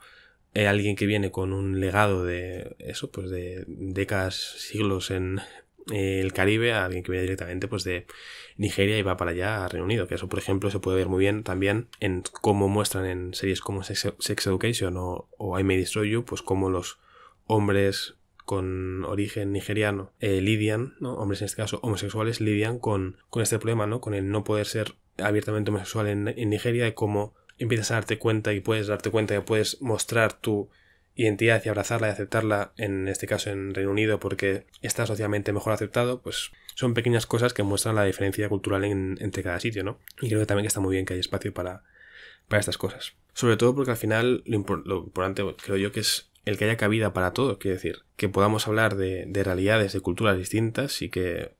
alguien que viene con un legado de eso, pues de décadas, siglos en el Caribe, a alguien que viene directamente pues de Nigeria y va para allá a Reino Unido, que eso por ejemplo se puede ver muy bien también en cómo muestran en series como Sex Education o I May Destroy You, pues cómo los hombres con origen nigeriano lidian, ¿no? Hombres en este caso homosexuales lidian con este problema, ¿no? Con el no poder ser abiertamente homosexual en Nigeria, y cómo empiezas a darte cuenta y puedes darte cuenta que puedes mostrar tu identidad y abrazarla y aceptarla, en este caso en Reino Unido, porque está socialmente mejor aceptado. Pues son pequeñas cosas que muestran la diferencia cultural entre cada sitio, ¿no? Y creo que también que está muy bien que haya espacio para estas cosas. Sobre todo porque al final lo importante, creo yo, que es el que haya cabida para todo. Quiero decir, que podamos hablar de realidades, de culturas distintas, y que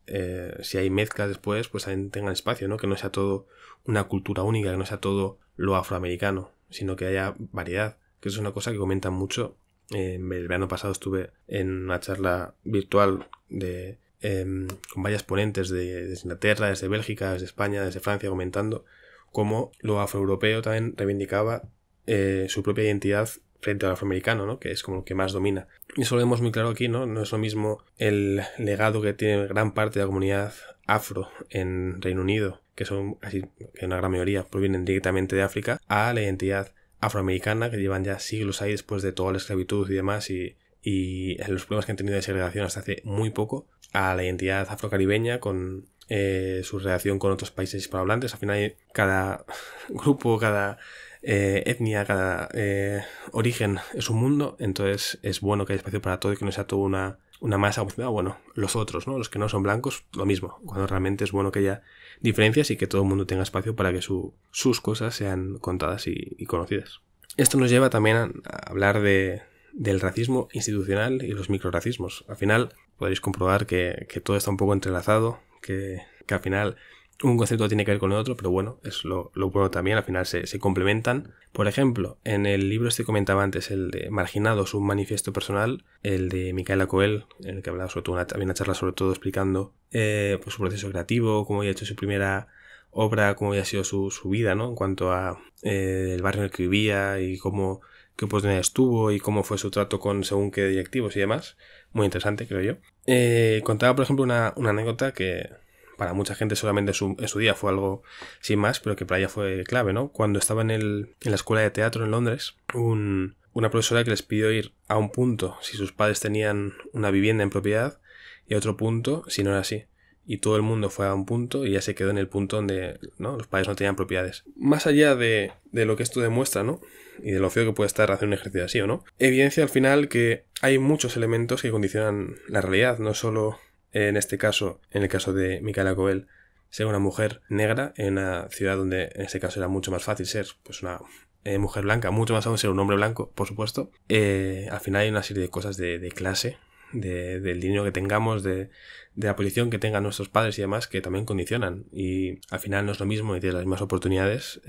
si hay mezclas después, pues también tengan espacio, ¿no? Que no sea todo una cultura única, que no sea todo lo afroamericano, sino que haya variedad. Que eso es una cosa que comentan mucho. El verano pasado estuve en una charla virtual con varias ponentes desde Inglaterra, desde Bélgica, desde España, desde Francia, comentando cómo lo afroeuropeo también reivindicaba su propia identidad frente al afroamericano, ¿no? Que es como lo que más domina. Y eso lo vemos muy claro aquí, ¿no? No es lo mismo el legado que tiene gran parte de la comunidad afro en Reino Unido, que son casi que una gran mayoría provienen directamente de África, a la identidad afroamericana, que llevan ya siglos ahí después de toda la esclavitud y demás, y los problemas que han tenido de segregación hasta hace muy poco, a la identidad afrocaribeña con su relación con otros países hispanohablantes. Al final cada grupo, cada etnia, cada origen es un mundo, entonces es bueno que haya espacio para todo y que no sea todo una masa como, bueno, los otros, ¿no? Los que no son blancos, lo mismo, cuando realmente es bueno que haya diferencias y que todo el mundo tenga espacio para que sus cosas sean contadas y conocidas. Esto nos lleva también a hablar del racismo institucional y los microracismos. Al final podréis comprobar que todo está un poco entrelazado, que al final un concepto tiene que ver con el otro, pero bueno, es lo bueno también, al final se complementan. Por ejemplo, en el libro que comentaba antes, el de Marginados, un manifiesto personal, el de Micaela Coel, en el que hablaba sobre todo había una charla sobre todo explicando pues su proceso creativo, cómo había hecho su primera obra, cómo había sido su vida, ¿no? En cuanto a el barrio en el que vivía y qué oportunidades tuvo y cómo fue su trato con según qué directivos y demás. Muy interesante, creo yo. Contaba, por ejemplo, una anécdota que para mucha gente solamente en su día fue algo sin más, pero que para ella fue clave, ¿no? Cuando estaba en la escuela de teatro en Londres, una profesora que les pidió ir a un punto si sus padres tenían una vivienda en propiedad y a otro punto si no era así. Y todo el mundo fue a un punto y ya se quedó en el punto donde, ¿no?, los padres no tenían propiedades. Más allá de lo que esto demuestra, ¿no?, y de lo feo que puede estar hacer un ejercicio así o no, evidencia al final que hay muchos elementos que condicionan la realidad, no solo en este caso, en el caso de Micaela Coel, ser una mujer negra en una ciudad donde en este caso era mucho más fácil ser pues una mujer blanca, mucho más aún ser un hombre blanco, por supuesto. Al final hay una serie de cosas de clase, del dinero que tengamos, de la posición que tengan nuestros padres y demás, que también condicionan, y al final no es lo mismo ni tienes las mismas oportunidades,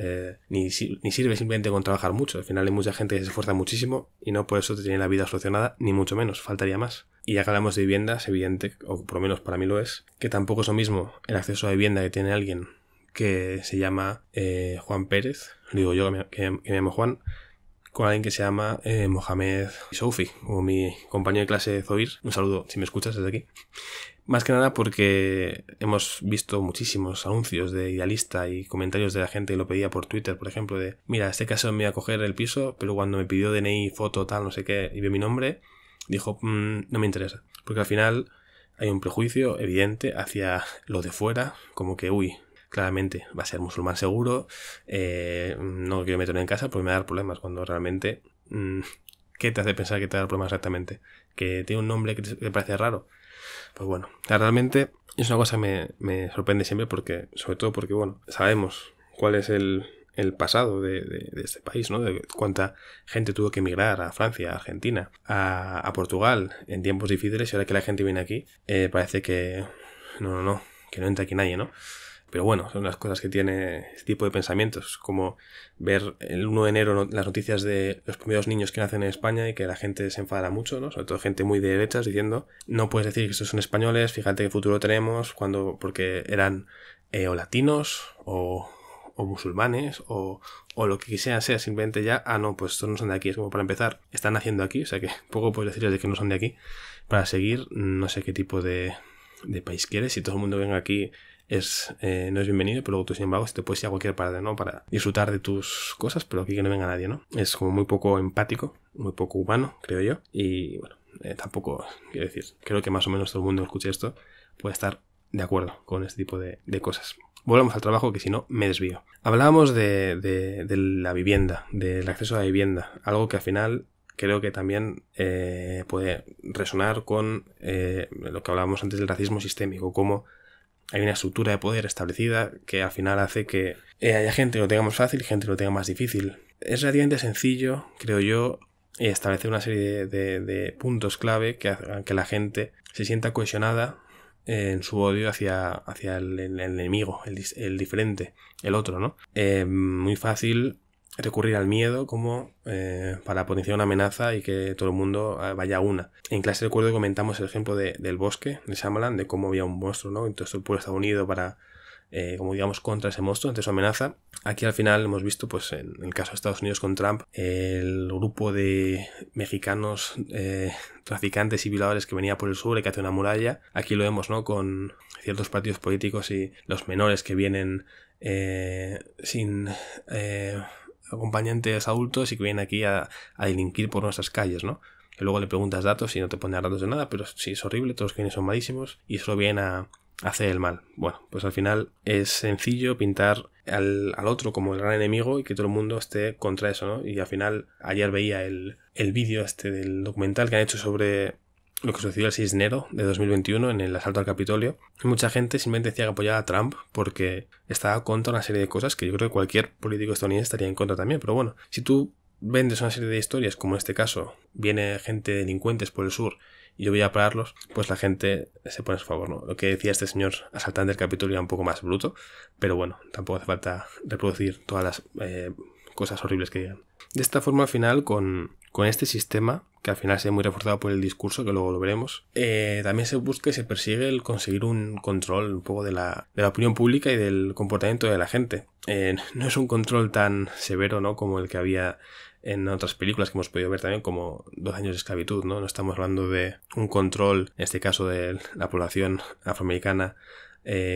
ni sirve simplemente con trabajar mucho. Al final hay mucha gente que se esfuerza muchísimo y no por eso te tiene la vida solucionada, ni mucho menos, faltaría más. Y ya que hablamos de vivienda, es evidente, o por lo menos para mí lo es, que tampoco es lo mismo el acceso a vivienda que tiene alguien que se llama Juan Pérez, digo yo que me llamo Juan, con alguien que se llama Mohamed Soufi, o mi compañero de clase Zoir. Un saludo si me escuchas desde aquí. Más que nada porque hemos visto muchísimos anuncios de Idealista y comentarios de la gente que lo pedía por Twitter, por ejemplo, de mira, este caso me iba a coger el piso, pero cuando me pidió DNI, foto, tal, no sé qué, y vio mi nombre, dijo, no me interesa. Porque al final hay un prejuicio evidente hacia lo de fuera, como que, claramente va a ser musulmán seguro, no quiero meterme en casa porque me va a dar problemas, cuando realmente ¿qué te hace pensar que te va a dar problemas exactamente? ¿Que tiene un nombre que te parece raro? Pues bueno, realmente es una cosa que me sorprende siempre, porque sobre todo porque, bueno, sabemos cuál es el pasado de este país, ¿no? De cuánta gente tuvo que emigrar a Francia, a Argentina, a Portugal en tiempos difíciles, y ahora que la gente viene aquí parece que que no entra aquí nadie, ¿no? Pero bueno, son las cosas que tiene este tipo de pensamientos, como ver el 1 de enero las noticias de los primeros niños que nacen en España y que la gente se enfada mucho, ¿no? Sobre todo gente muy de derechas diciendo, no puedes decir que estos son españoles, fíjate qué futuro tenemos, porque eran o latinos o musulmanes o lo que quisieran ser, simplemente ya, no, pues estos no son de aquí. Es como, para empezar, están naciendo aquí, o sea que poco puedes decirles de que no son de aquí. Para seguir, no sé qué tipo de país quieres. Si todo el mundo venga aquí no es bienvenido, pero luego tú, sin embargo, te puedes ir a cualquier parte, ¿no?, para disfrutar de tus cosas, pero aquí que no venga nadie, ¿no? Es como muy poco empático, muy poco humano, creo yo. Y bueno, tampoco, quiero decir, creo que más o menos todo el mundo que escuche esto puede estar de acuerdo con este tipo de cosas. Volvamos al trabajo, que si no me desvío. Hablábamos de la vivienda, del acceso a la vivienda, algo que al final creo que también puede resonar con lo que hablábamos antes del racismo sistémico, como hay una estructura de poder establecida que al final hace que haya gente que lo tenga más fácil y gente que lo tenga más difícil. Es relativamente sencillo, creo yo, establecer una serie de puntos clave que hagan que la gente se sienta cohesionada en su odio hacia el enemigo, el diferente, el otro, ¿no? Muy fácil recurrir al miedo como para potenciar una amenaza y que todo el mundo vaya a una. En clase recuerdo que comentamos el ejemplo del bosque de Shyamalan, de cómo había un monstruo, ¿no? Entonces el pueblo estaba unido para, como digamos, contra ese monstruo, ante su amenaza. Aquí al final hemos visto, pues en el caso de Estados Unidos con Trump, el grupo de mexicanos traficantes y violadores que venía por el sur y que hace una muralla. Aquí lo vemos, ¿no?, con ciertos partidos políticos y los menores que vienen sin acompañantes adultos y que vienen aquí a delinquir por nuestras calles, ¿no? Que luego le preguntas datos y no te pone datos de nada, pero sí, es horrible, todos los que vienen son malísimos y solo vienen a hacer el mal. Bueno, pues al final es sencillo pintar al otro como el gran enemigo y que todo el mundo esté contra eso, ¿no? Y al final, ayer veía el vídeo del documental que han hecho sobre lo que sucedió el 6 de enero de 2021 en el asalto al Capitolio. Y mucha gente simplemente decía que apoyaba a Trump porque estaba contra una serie de cosas que yo creo que cualquier político estadounidense estaría en contra también. Pero bueno, si tú vendes una serie de historias, como en este caso, viene gente delincuentes por el sur y yo voy a pararlos, pues la gente se pone a su favor, ¿no? Lo que decía este señor asaltante del Capitolio era un poco más bruto, pero bueno, tampoco hace falta reproducir todas las cosas horribles que digan. De esta forma, al final, con este sistema, que al final se ve muy reforzado por el discurso, que luego lo veremos, también se busca y se persigue el conseguir un control un poco de la opinión pública y del comportamiento de la gente. No es un control tan severo, ¿no?, como el que había en otras películas que hemos podido ver también, como 12 años de esclavitud, ¿no? No estamos hablando de un control, en este caso de la población afroamericana,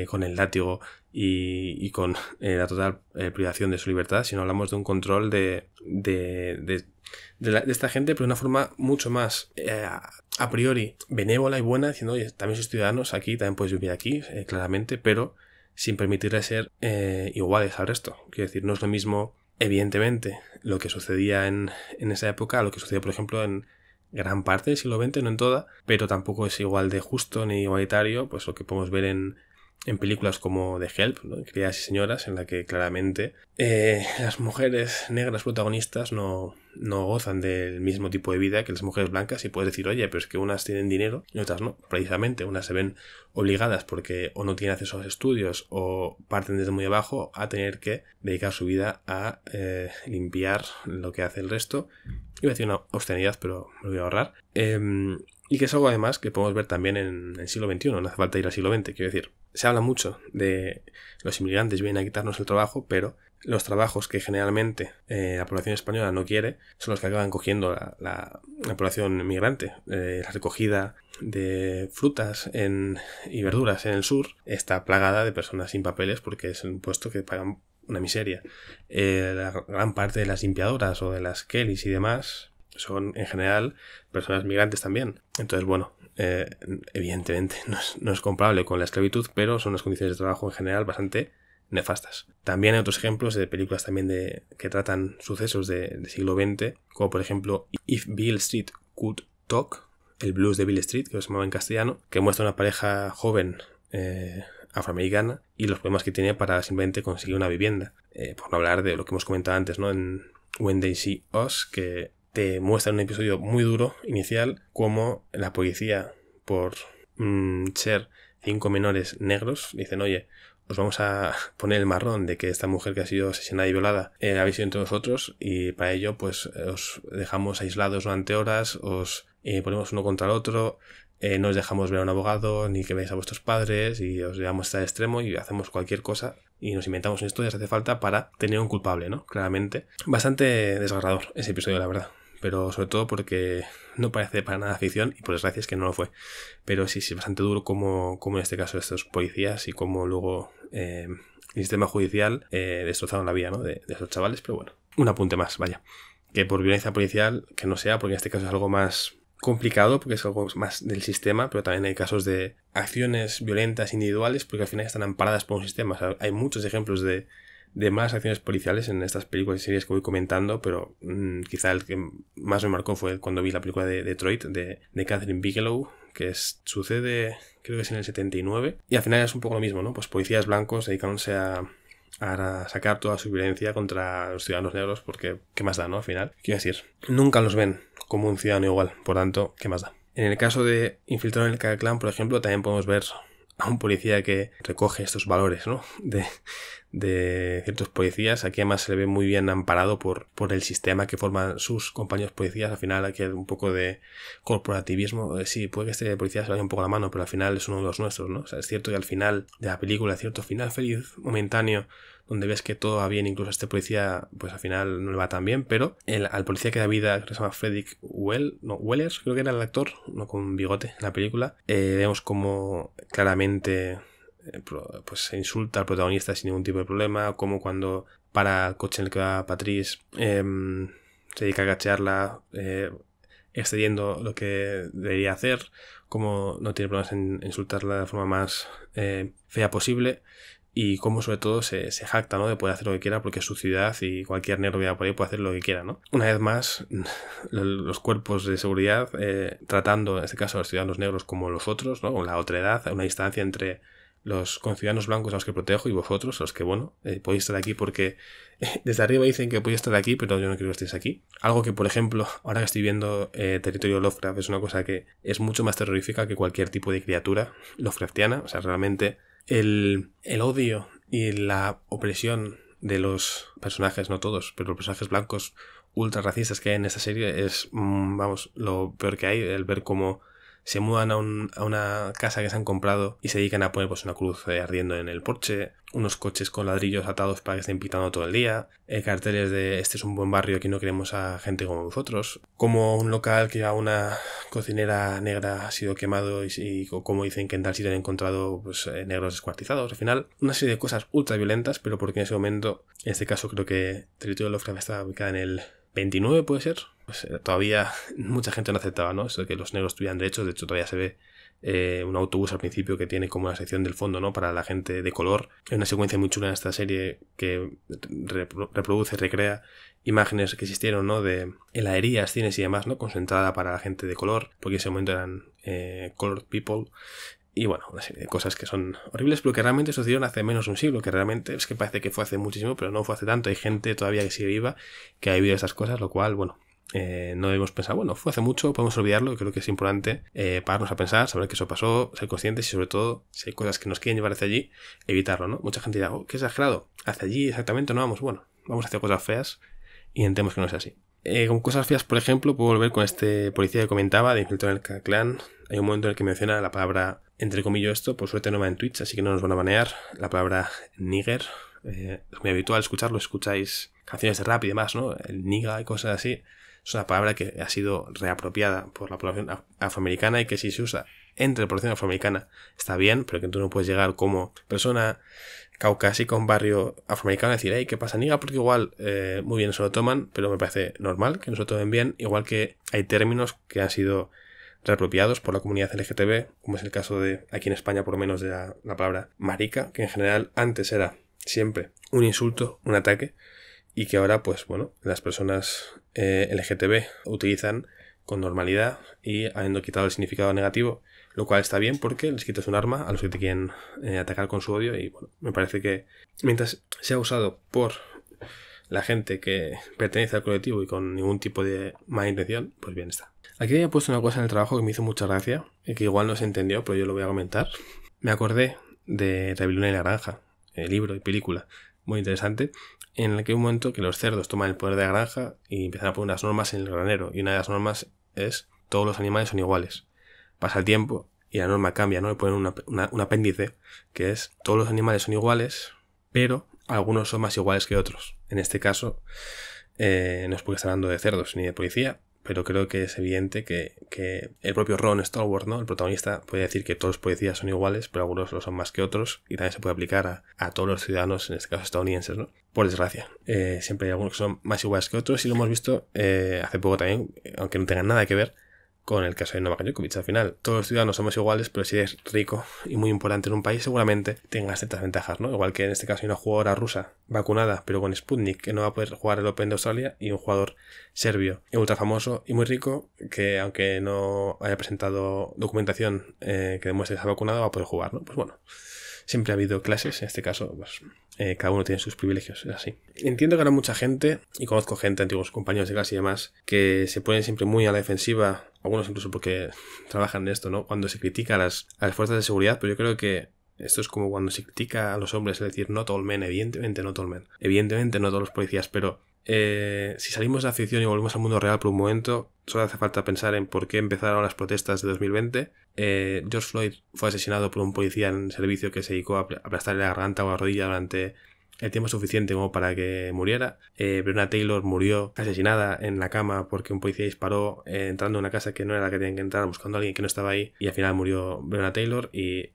con el látigo y con la total privación de su libertad, sino hablamos de un control de esta gente, pero de una forma mucho más a priori benévola y buena, diciendo, oye, también sois ciudadanos aquí, también puedes vivir aquí, claramente, pero sin permitirles ser iguales al resto. Quiero decir, no es lo mismo, evidentemente, lo que sucedía en esa época a lo que sucedió, por ejemplo, en gran parte del siglo XX, no en toda, pero tampoco es igual de justo ni igualitario pues lo que podemos ver en películas como The Help, ¿no?, Criadas y Señoras, en la que claramente las mujeres negras protagonistas no gozan del mismo tipo de vida que las mujeres blancas, y puedes decir, oye, pero es que unas tienen dinero y otras no. Precisamente unas se ven obligadas porque o no tienen acceso a los estudios o parten desde muy abajo a tener que dedicar su vida a limpiar lo que hace el resto. Iba a decir una obscenidad, pero me lo voy a ahorrar. Y que es algo además que podemos ver también en el siglo XXI, no hace falta ir al siglo XX, quiero decir. Se habla mucho de los inmigrantes vienen a quitarnos el trabajo, pero los trabajos que generalmente la población española no quiere son los que acaban cogiendo la población migrante. La recogida de frutas y verduras en el sur está plagada de personas sin papeles porque es un puesto que pagan una miseria. La gran parte de las limpiadoras o de las Kellys y demás son en general personas migrantes también. Entonces, bueno, evidentemente no es comparable con la esclavitud, pero son unas condiciones de trabajo en general bastante nefastas. También hay otros ejemplos de películas también que tratan sucesos del siglo XX, como por ejemplo If Beale Street Could Talk, el blues de Beale Street, que se llamaba en castellano, que muestra una pareja joven afroamericana y los problemas que tiene para simplemente conseguir una vivienda. Por no hablar de lo que hemos comentado antes, ¿no?, en When They See Us, que te muestra en un episodio muy duro inicial cómo la policía, por ser 5 menores negros, dicen, oye, os vamos a poner el marrón de que esta mujer que ha sido asesinada y violada habéis sido entre vosotros, y para ello pues os dejamos aislados durante horas, os ponemos uno contra el otro, no os dejamos ver a un abogado ni que veáis a vuestros padres, y os llevamos hasta el extremo y hacemos cualquier cosa y nos inventamos historias, hace falta para tener un culpable, ¿no? Claramente. Bastante desgarrador ese episodio, la verdad. Pero sobre todo porque no parece para nada ficción, y por desgracia es que no lo fue. Pero sí, bastante duro como en este caso estos policías y como luego el sistema judicial destrozaron la vida, ¿no?, de esos chavales. Pero bueno, un apunte más, vaya. Que por violencia policial, que no sea, porque en este caso es algo más complicado, porque es algo más del sistema, pero también hay casos de acciones violentas individuales, porque al final están amparadas por un sistema. O sea, hay muchos ejemplos de malas acciones policiales en estas películas y series que voy comentando, pero quizá el que más me marcó fue cuando vi la película de Detroit de Catherine Bigelow, que sucede, creo que es en el 79, y al final es un poco lo mismo, ¿no? Pues policías blancos dedicándose a sacar toda su violencia contra los ciudadanos negros, porque ¿qué más da, no? Al final, quiero decir, nunca los ven como un ciudadano igual, por tanto, ¿qué más da? En el caso de Infiltrado en el Ku Klux, por ejemplo, también podemos ver a un policía que recoge estos valores, ¿no?, de ciertos policías. Aquí además se le ve muy bien amparado por el sistema que forman sus compañeros policías. Al final aquí hay un poco de corporativismo. Sí, puede que este policía se vaya un poco la mano, pero al final es uno de los nuestros, ¿no? O sea, es cierto que al final de la película, cierto final feliz, momentáneo, donde ves que todo va bien, incluso a este policía, pues al final no le va tan bien, pero al policía que da vida, que se llama Frederick Wellers, creo que era el actor, no con bigote en la película, vemos como claramente pues se insulta al protagonista sin ningún tipo de problema, como cuando para el coche en el que va Patrice, se dedica a cachearla, excediendo lo que debería hacer, cómo no tiene problemas en insultarla de la forma más fea posible, y cómo sobre todo se jacta, ¿no?, de poder hacer lo que quiera porque es su ciudad y cualquier negro que vaya por ahí puede hacer lo que quiera, ¿no? Una vez más, los cuerpos de seguridad tratando, en este caso, a los ciudadanos negros como los otros, ¿no?, con la otredad, una distancia entre los conciudadanos blancos a los que protejo y vosotros, a los que, bueno, podéis estar aquí porque desde arriba dicen que podéis estar aquí, pero yo no quiero que estéis aquí. Algo que, por ejemplo, ahora que estoy viendo Territorio Lovecraft, es una cosa que es mucho más terrorífica que cualquier tipo de criatura Lovecraftiana. O sea, realmente el odio y la opresión de los personajes, no todos, pero los personajes blancos ultra racistas que hay en esta serie es, vamos, lo peor que hay. El ver cómo se mudan a una casa que se han comprado y se dedican a poner pues una cruz ardiendo en el porche, unos coches con ladrillos atados para que estén pitando todo el día, carteles de este es un buen barrio, aquí no queremos a gente como vosotros, como un local que a una cocinera negra ha sido quemado y como dicen que en tal sitio han encontrado pues, negros descuartizados. Al final, una serie de cosas ultra violentas, pero porque en ese momento, en este caso creo que Territorio Lovecraft estaba ubicada en el 29, puede ser. Pues todavía mucha gente no aceptaba, ¿no?, eso de que los negros tuvieran derechos. De hecho, todavía se ve un autobús al principio que tiene como una sección del fondo, ¿no?, para la gente de color. Hay una secuencia muy chula en esta serie que reproduce, recrea imágenes que existieron, ¿no?, de heladerías, cines y demás, ¿no?, concentrada para la gente de color, porque en ese momento eran colored people. Y bueno, una serie de cosas que son horribles, pero que realmente sucedieron hace menos de un siglo, que realmente es que parece que fue hace muchísimo, pero no fue hace tanto. Hay gente todavía que sigue viva, que ha vivido estas cosas, lo cual, bueno, no debemos pensar, bueno, fue hace mucho, podemos olvidarlo. Creo que es importante pararnos a pensar, saber que eso pasó, ser conscientes y sobre todo, si hay cosas que nos quieren llevar hacia allí, evitarlo, ¿no? Mucha gente dirá, oh, qué exagerado, hacia allí exactamente no vamos. Bueno, vamos a hacer cosas feas y intentemos que no sea así. Con cosas feas, por ejemplo, puedo volver con este policía que comentaba de infiltrado en el clan. Hay un momento en el que menciona la palabra, entre comillas esto, por suerte no va en Twitch, así que no nos van a banear, la palabra nigger. Es muy habitual escucharlo, escucháis canciones de rap y demás, ¿no? El nigga y cosas así. Es una palabra que ha sido reapropiada por la población afroamericana y que si se usa entre la población afroamericana está bien, pero que tú no puedes llegar como persona caucásica a un barrio afroamericano a decir, hey, ¿qué pasa, niga? Porque igual muy bien se lo toman, pero me parece normal que no se lo tomen bien, igual que hay términos que han sido reapropiados por la comunidad LGTB, como es el caso de aquí en España por lo menos de la palabra marica, que en general antes era siempre un insulto, un ataque, y que ahora pues bueno, las personas LGTB utilizan con normalidad y habiendo quitado el significado negativo, lo cual está bien porque les quitas un arma a los que te quieren atacar con su odio. Y bueno, me parece que mientras sea usado por la gente que pertenece al colectivo y con ningún tipo de mala intención, pues bien está. Aquí había puesto una cosa en el trabajo que me hizo mucha gracia y que igual no se entendió, pero yo lo voy a comentar. Me acordé de Rebelión en la Granja, el libro y película muy interesante, en el que hay un momento que los cerdos toman el poder de la granja y empiezan a poner unas normas en el granero, y una de las normas es todos los animales son iguales. Pasa el tiempo y la norma cambia, ¿no? Le ponen un apéndice que es todos los animales son iguales, pero algunos son más iguales que otros. En este caso no es porque está hablando de cerdos ni de policía, pero creo que es evidente que el propio Ron Stallworth, ¿no?, el protagonista, puede decir que todos los policías son iguales, pero algunos lo son más que otros, y también se puede aplicar a todos los ciudadanos, en este caso estadounidenses, ¿no? Por desgracia. Siempre hay algunos que son más iguales que otros, y lo hemos visto hace poco también, aunque no tengan nada que ver con el caso de Novak Djokovic. Al final, todos los ciudadanos somos iguales, pero si eres rico y muy importante en un país, seguramente tengas ciertas ventajas, ¿no? Igual que en este caso hay una jugadora rusa vacunada, pero con Sputnik, que no va a poder jugar el Open de Australia, y un jugador serbio ultra famoso y muy rico, que aunque no haya presentado documentación que demuestre que está vacunado, va a poder jugar, ¿no? Pues bueno, siempre ha habido clases, en este caso, pues cada uno tiene sus privilegios, es así. Entiendo que ahora mucha gente, y conozco gente, antiguos compañeros de clase y demás, que se ponen siempre muy a la defensiva, algunos incluso porque trabajan en esto, ¿no?, cuando se critica a las fuerzas de seguridad, pero yo creo que esto es como cuando se critica a los hombres, es decir, not all men, evidentemente not all men, evidentemente no todos los policías, pero si salimos de la ficción y volvemos al mundo real por un momento, solo hace falta pensar en por qué empezaron las protestas de 2020. George Floyd fue asesinado por un policía en servicio que se dedicó a aplastarle la garganta o la rodilla durante el tiempo suficiente como para que muriera. Breonna Taylor murió asesinada en la cama porque un policía disparó entrando en una casa que no era la que tenían que entrar, buscando a alguien que no estaba ahí, y al final murió Breonna Taylor. Y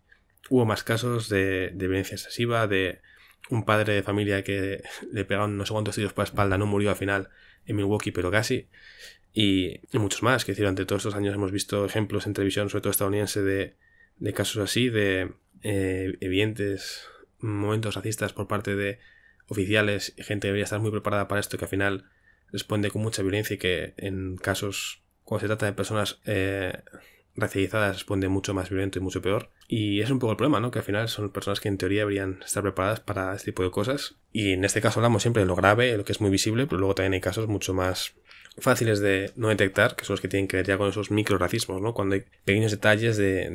hubo más casos de violencia excesiva, de un padre de familia que le pegaron no sé cuántos tiros por la espalda, no murió al final en Milwaukee, pero casi. Y muchos más, que durante todos estos años hemos visto ejemplos en televisión, sobre todo estadounidense, de casos así, de evidentes momentos racistas por parte de oficiales y gente que debería estar muy preparada para esto, que al final responde con mucha violencia y que en casos, cuando se trata de personas racializadas, responde mucho más violento y mucho peor. Y es un poco el problema, ¿no? Que al final son personas que en teoría deberían estar preparadas para este tipo de cosas. Y en este caso hablamos siempre de lo grave, lo que es muy visible, pero luego también hay casos mucho más fáciles de no detectar, que son los que tienen que ver ya con esos microracismos, ¿no? Cuando hay pequeños detalles de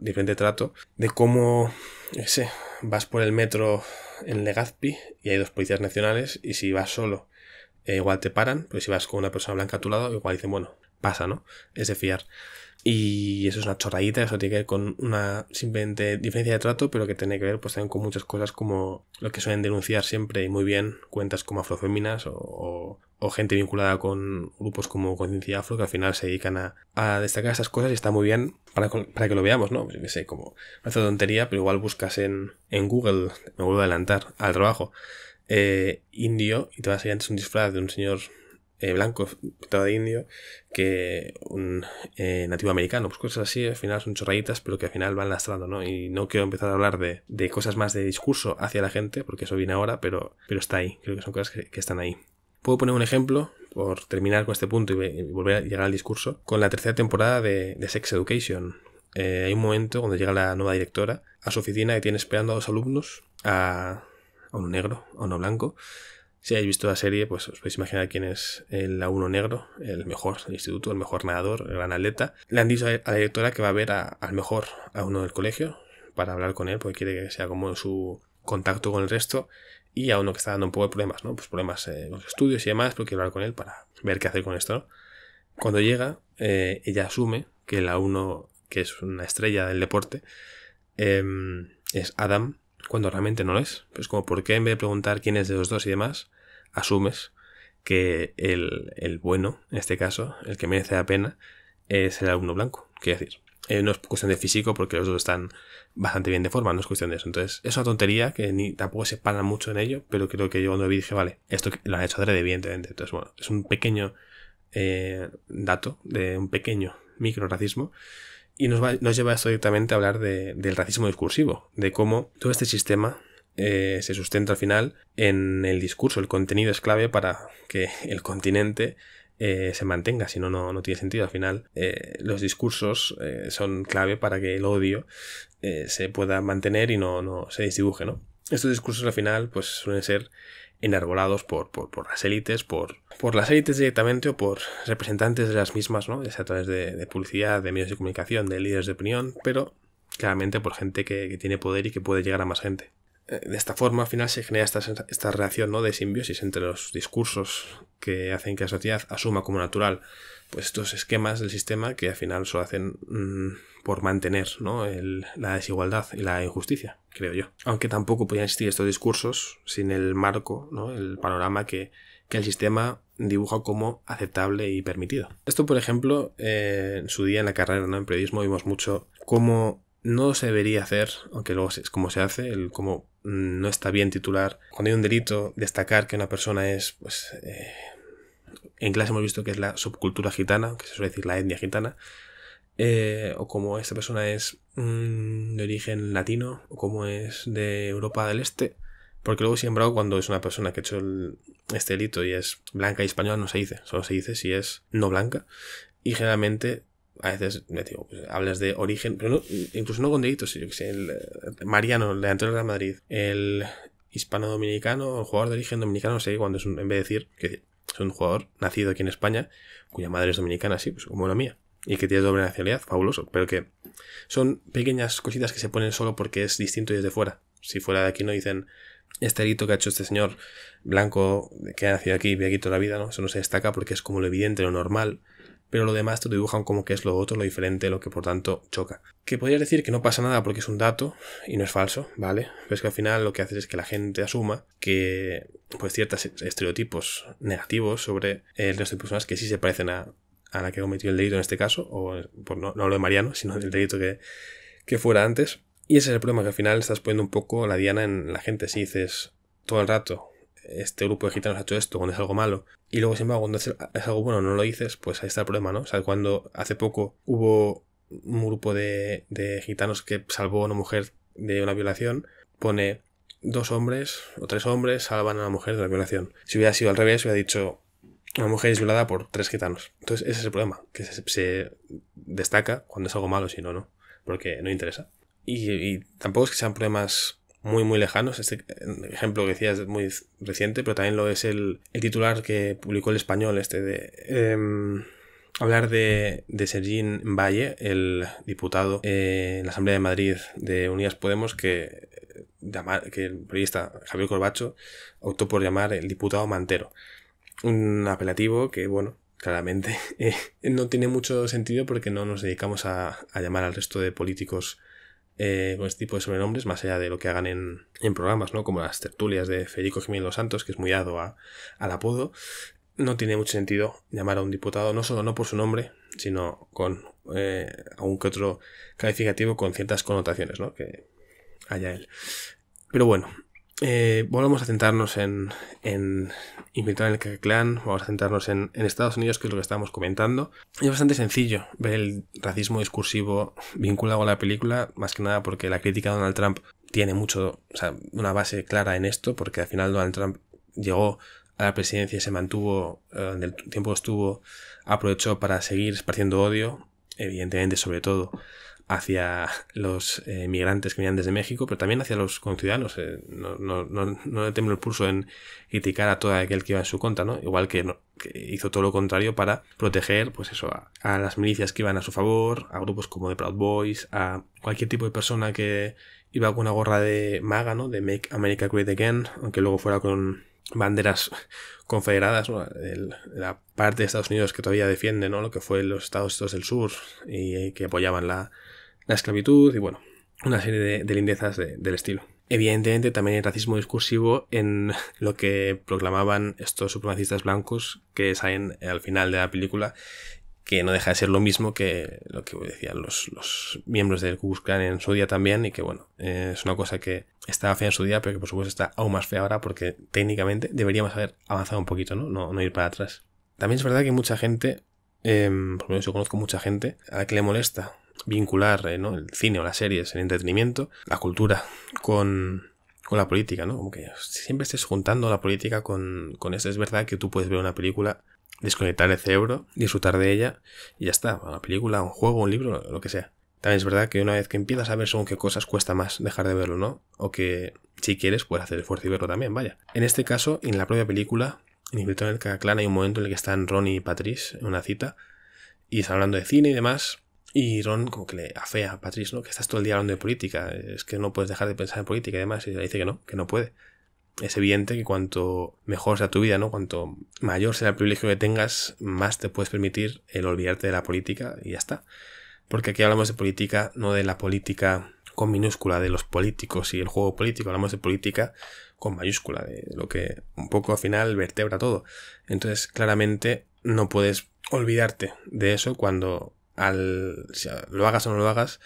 diferente trato, de cómo, no sé, vas por el metro en Legazpi y hay 2 policías nacionales y si vas solo igual te paran, pero si vas con una persona blanca a tu lado igual dicen, bueno, pasa, ¿no? Es de fiar. Y eso es una chorradita, eso tiene que ver con una simplemente diferencia de trato, pero que tiene que ver pues también con muchas cosas como lo que suelen denunciar siempre y muy bien cuentas como Afroféminas o gente vinculada con grupos como Conciencia Afro, que al final se dedican a destacar estas cosas y está muy bien para que lo veamos, ¿no? Pues yo qué sé, como hace tontería, pero igual buscas en Google, me vuelvo a adelantar al trabajo, indio, y te vas a ir antes un disfraz de un señor blanco pintado de indio que un nativo americano, pues cosas así al final son chorraditas pero que al final van lastrando, ¿no? Y no quiero empezar a hablar de cosas más de discurso hacia la gente porque eso viene ahora, pero está ahí, creo que son cosas que están ahí. Puedo poner un ejemplo por terminar con este punto y volver a llegar al discurso con la 3ª temporada de Sex Education. Hay un momento cuando llega la nueva directora a su oficina y tiene esperando a 2 alumnos, a uno negro, a uno blanco. Si habéis visto la serie, pues os podéis imaginar quién es el A1 negro, el mejor del instituto, el mejor nadador, el gran atleta. Le han dicho a la directora que va a ver al mejor A1 del colegio para hablar con él, porque quiere que sea como su contacto con el resto, y a uno que está dando un poco de problemas, ¿no? Pues problemas con los estudios y demás, pero quiere hablar con él para ver qué hacer con esto, ¿no? Cuando llega, ella asume que el A1, que es una estrella del deporte, es Adam, cuando realmente no lo es. Pues como, ¿por qué en vez de preguntar quién es de los dos y demás, asumes que el bueno, en este caso, el que merece la pena, es el alumno blanco? Quiero decir, no es cuestión de físico porque los dos están bastante bien de forma, no es cuestión de eso. Entonces, es una tontería que ni tampoco se paran mucho en ello, pero creo que yo cuando vi dije, vale, esto lo han hecho adrede, evidentemente. Entonces, bueno, es un pequeño dato de un pequeño microracismo. Y nos lleva esto directamente a hablar del racismo discursivo, de cómo todo este sistema se sustenta al final en el discurso. El contenido es clave para que el continente se mantenga, si no, no tiene sentido. Al final, los discursos son clave para que el odio se pueda mantener y no se disdibuje, ¿no? Estos discursos al final pues suelen ser enarbolados por las élites, por las élites directamente o por representantes de las mismas, ¿no? Ya sea a través de publicidad, de medios de comunicación, de líderes de opinión, pero claramente por gente que tiene poder y que puede llegar a más gente. De esta forma al final se genera esta relación, ¿no?, de simbiosis entre los discursos que hacen que la sociedad asuma como natural pues estos esquemas del sistema que al final solo hacen por mantener, ¿no?, la desigualdad y la injusticia, creo yo. Aunque tampoco podrían existir estos discursos sin el marco, ¿no?, el panorama que el sistema dibuja como aceptable y permitido. Esto, por ejemplo, en su día en la carrera, ¿no?, en periodismo vimos mucho cómo no se debería hacer, aunque luego es como se hace, cómo no está bien titular. Cuando hay un delito, destacar que una persona es, pues, en clase hemos visto que es la subcultura gitana, que se suele decir la etnia gitana, o como esta persona es de origen latino, o como es de Europa del Este, porque luego, sin embargo, cuando es una persona que ha hecho este delito y es blanca y española, no se dice, solo se dice si es no blanca, y generalmente a veces digo, pues, hablas de origen, pero no, incluso no con delitos, yo que sé, el Mariano, el delantero del Real Madrid, el hispano-dominicano, el jugador de origen dominicano, no sé, cuando es en vez de decir que es un jugador nacido aquí en España, cuya madre es dominicana, sí, pues como la mía, y que tiene doble nacionalidad, fabuloso, pero que son pequeñas cositas que se ponen solo porque es distinto y es de fuera. Si fuera de aquí no dicen, este delito que ha hecho este señor blanco que ha nacido aquí y vive aquí toda la vida, ¿no? Eso no se destaca porque es como lo evidente, lo normal, pero lo demás te lo dibujan como que es lo otro, lo diferente, lo que por tanto choca. Que podrías decir que no pasa nada porque es un dato y no es falso, ¿vale? Pero es que al final lo que haces es que la gente asuma que pues ciertos estereotipos negativos sobre el resto de personas que sí se parecen a la que ha cometido el delito en este caso, o por no hablo de Mariano, sino del delito que fuera antes, Y ese es el problema, que al final estás poniendo un poco la diana en la gente. Si dices todo el rato, este grupo de gitanos ha hecho esto cuando es algo malo, y luego, sin embargo, cuando es algo bueno no lo dices, pues ahí está el problema, ¿no? O sea, cuando hace poco hubo un grupo de gitanos que salvó a una mujer de una violación, pone 2 hombres o 3 hombres salvan a una mujer de una violación. Si hubiera sido al revés, hubiera dicho una mujer es violada por 3 gitanos. Entonces ese es el problema, que se destaca cuando es algo malo, si no, no, porque no interesa. Y tampoco es que sean problemas muy muy lejanos. Este ejemplo que decías es muy reciente, pero también lo es el titular que publicó El Español, hablar de Sergín Valle, el diputado en la Asamblea de Madrid de Unidas Podemos, que el periodista Javier Corbacho optó por llamar el diputado Mantero. Un apelativo que, bueno, claramente no tiene mucho sentido, porque no nos dedicamos a llamar al resto de políticos con este tipo de sobrenombres, más allá de lo que hagan en programas, ¿no? Como las tertulias de Federico Jiménez Los Santos, que es muy dado al apodo. No tiene mucho sentido llamar a un diputado no solo no por su nombre, sino con algún que otro calificativo con ciertas connotaciones, ¿no? Que haya él. Pero bueno, volvamos a centrarnos en infiltrar en el Ku Klux, vamos a centrarnos en Estados Unidos, que es lo que estamos comentando. Es bastante sencillo ver el racismo discursivo vinculado a la película, más que nada porque la crítica a Donald Trump tiene una base clara en esto, porque al final Donald Trump llegó a la presidencia y se mantuvo, en el tiempo que estuvo, aprovechó para seguir esparciendo odio, evidentemente sobre todo hacia los migrantes que venían desde México, pero también hacia los conciudadanos. No le temo el pulso en criticar a todo aquel que iba en su contra, ¿no? Igual que hizo todo lo contrario para proteger, pues eso, a las milicias que iban a su favor, a grupos como The Proud Boys, a cualquier tipo de persona que iba con una gorra de MAGA, ¿no? De Make America Great Again, aunque luego fuera con banderas confederadas, ¿no? La parte de Estados Unidos que todavía defiende, ¿no? Lo que fue los estados estos del sur y que apoyaban la esclavitud y, bueno, una serie de lindezas del estilo. Evidentemente también hay racismo discursivo en lo que proclamaban estos supremacistas blancos que salen al final de la película, que no deja de ser lo mismo que lo que decían los miembros del Ku Klux Klan en su día también, y que, bueno, es una cosa que estaba fea en su día, pero que por supuesto está aún más fea ahora, porque técnicamente deberíamos haber avanzado un poquito, no ir para atrás. También es verdad que mucha gente, por lo menos yo conozco mucha gente a la que le molesta vincular ¿no? el cine o las series, el entretenimiento, la cultura con la política, ¿no? Como que siempre estés juntando la política con esto. Es verdad que tú puedes ver una película, desconectar el cerebro, disfrutar de ella y ya está. Una película, un juego, un libro, lo que sea. También es verdad que una vez que empiezas a ver según qué cosas, cuesta más dejar de verlo, ¿no? O que si quieres puedes hacer el esfuerzo y verlo también, vaya. En este caso, en la propia película, en Infiltrado en el Ku Klux, hay un momento en el que están Ron y Patrice en una cita y están hablando de cine y demás. Y Ron como que le afea a Patrice, ¿no? Que estás todo el día hablando de política, es que no puedes dejar de pensar en política y demás. Y le dice que no puede. Es evidente que cuanto mejor sea tu vida, ¿no? Cuanto mayor sea el privilegio que tengas, más te puedes permitir el olvidarte de la política y ya está. Porque aquí hablamos de política, no de la política con minúscula, de los políticos y el juego político. Hablamos de política con mayúscula, de lo que un poco al final vertebra todo. Entonces, claramente no puedes olvidarte de eso cuando si lo hagas o no lo hagas,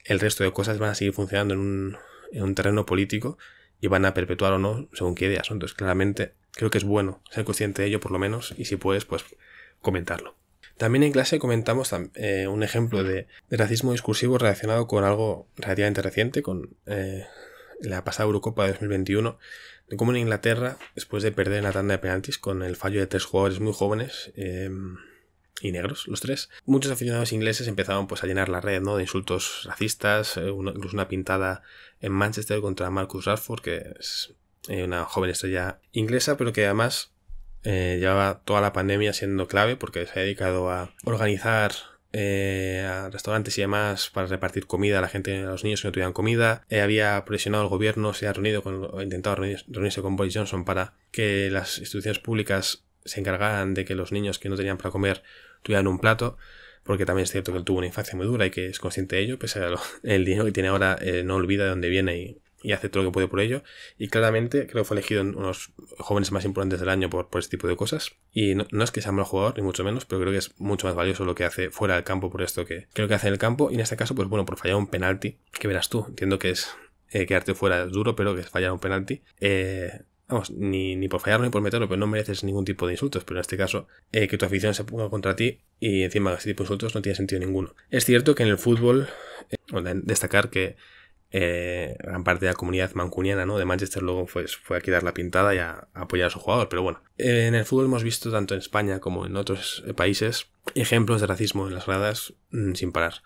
el resto de cosas van a seguir funcionando en un terreno político y van a perpetuar o no según qué ideas, ¿no? Entonces, claramente, creo que es bueno ser consciente de ello, por lo menos, y si puedes, pues comentarlo. También en clase comentamos un ejemplo de racismo discursivo relacionado con algo relativamente reciente, con la pasada Eurocopa de 2021, de cómo en Inglaterra, después de perder en la tanda de penaltis con el fallo de 3 jugadores muy jóvenes y negros, los 3, muchos aficionados ingleses empezaron pues a llenar la red, ¿no? De insultos racistas, incluso una pintada en Manchester contra Marcus Rashford, que es una joven estrella inglesa, pero que además llevaba toda la pandemia siendo clave porque se ha dedicado a organizar a restaurantes y demás para repartir comida a la gente, a los niños que no tuvieran comida. Había presionado al gobierno, se ha intentado reunirse con Boris Johnson para que las instituciones públicas se encargaran de que los niños que no tenían para comer tuvieran un plato, porque también es cierto que él tuvo una infancia muy dura y que es consciente de ello, pese a el dinero que tiene ahora, no olvida de dónde viene y hace todo lo que puede por ello. Y claramente creo que fue elegido en unos jóvenes más importantes del año por este tipo de cosas. Y no es que sea mal jugador, ni mucho menos, pero creo que es mucho más valioso lo que hace fuera del campo por esto que creo que hace en el campo. Y en este caso, pues bueno, por fallar un penalti, que verás tú, entiendo que es quedarte fuera es duro, pero que es fallar un penalti. Vamos, ni por fallarlo ni por meterlo, pero no mereces ningún tipo de insultos. Pero en este caso, que tu afición se ponga contra ti y encima ese tipo de insultos no tiene sentido ninguno. Es cierto que en el fútbol, destacar que gran parte de la comunidad mancuniana, ¿no?, de Manchester luego fue aquí a dar la pintada y a apoyar a su jugador. Pero bueno, en el fútbol hemos visto tanto en España como en otros países ejemplos de racismo en las gradas sin parar.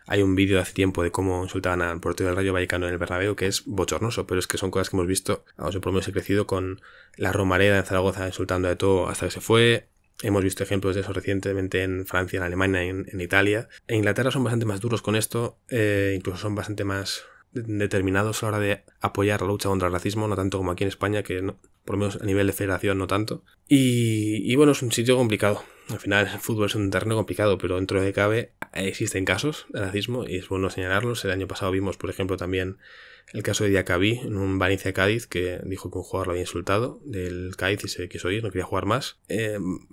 Hay un vídeo de hace tiempo de cómo insultaban al portero del Rayo Vallecano en el Bernabéu que es bochornoso, pero es que son cosas que hemos visto. Vamos, yo por lo menos he crecido con la Romareda en Zaragoza insultando de todo hasta que se fue. Hemos visto ejemplos de eso recientemente en Francia, en Alemania, en Italia. En Inglaterra son bastante más duros con esto, incluso son bastante más determinados a la hora de apoyar la lucha contra el racismo, no tanto como aquí en España, que no, por lo menos a nivel de federación no tanto. Y bueno, es un sitio complicado. Al final el fútbol es un terreno complicado, pero dentro de lo que cabe existen casos de racismo y es bueno señalarlos. El año pasado vimos, por ejemplo, también el caso de Diacabí en un Valencia-Cádiz, que dijo que un jugador lo había insultado del Cádiz y se quiso ir, no quería jugar más.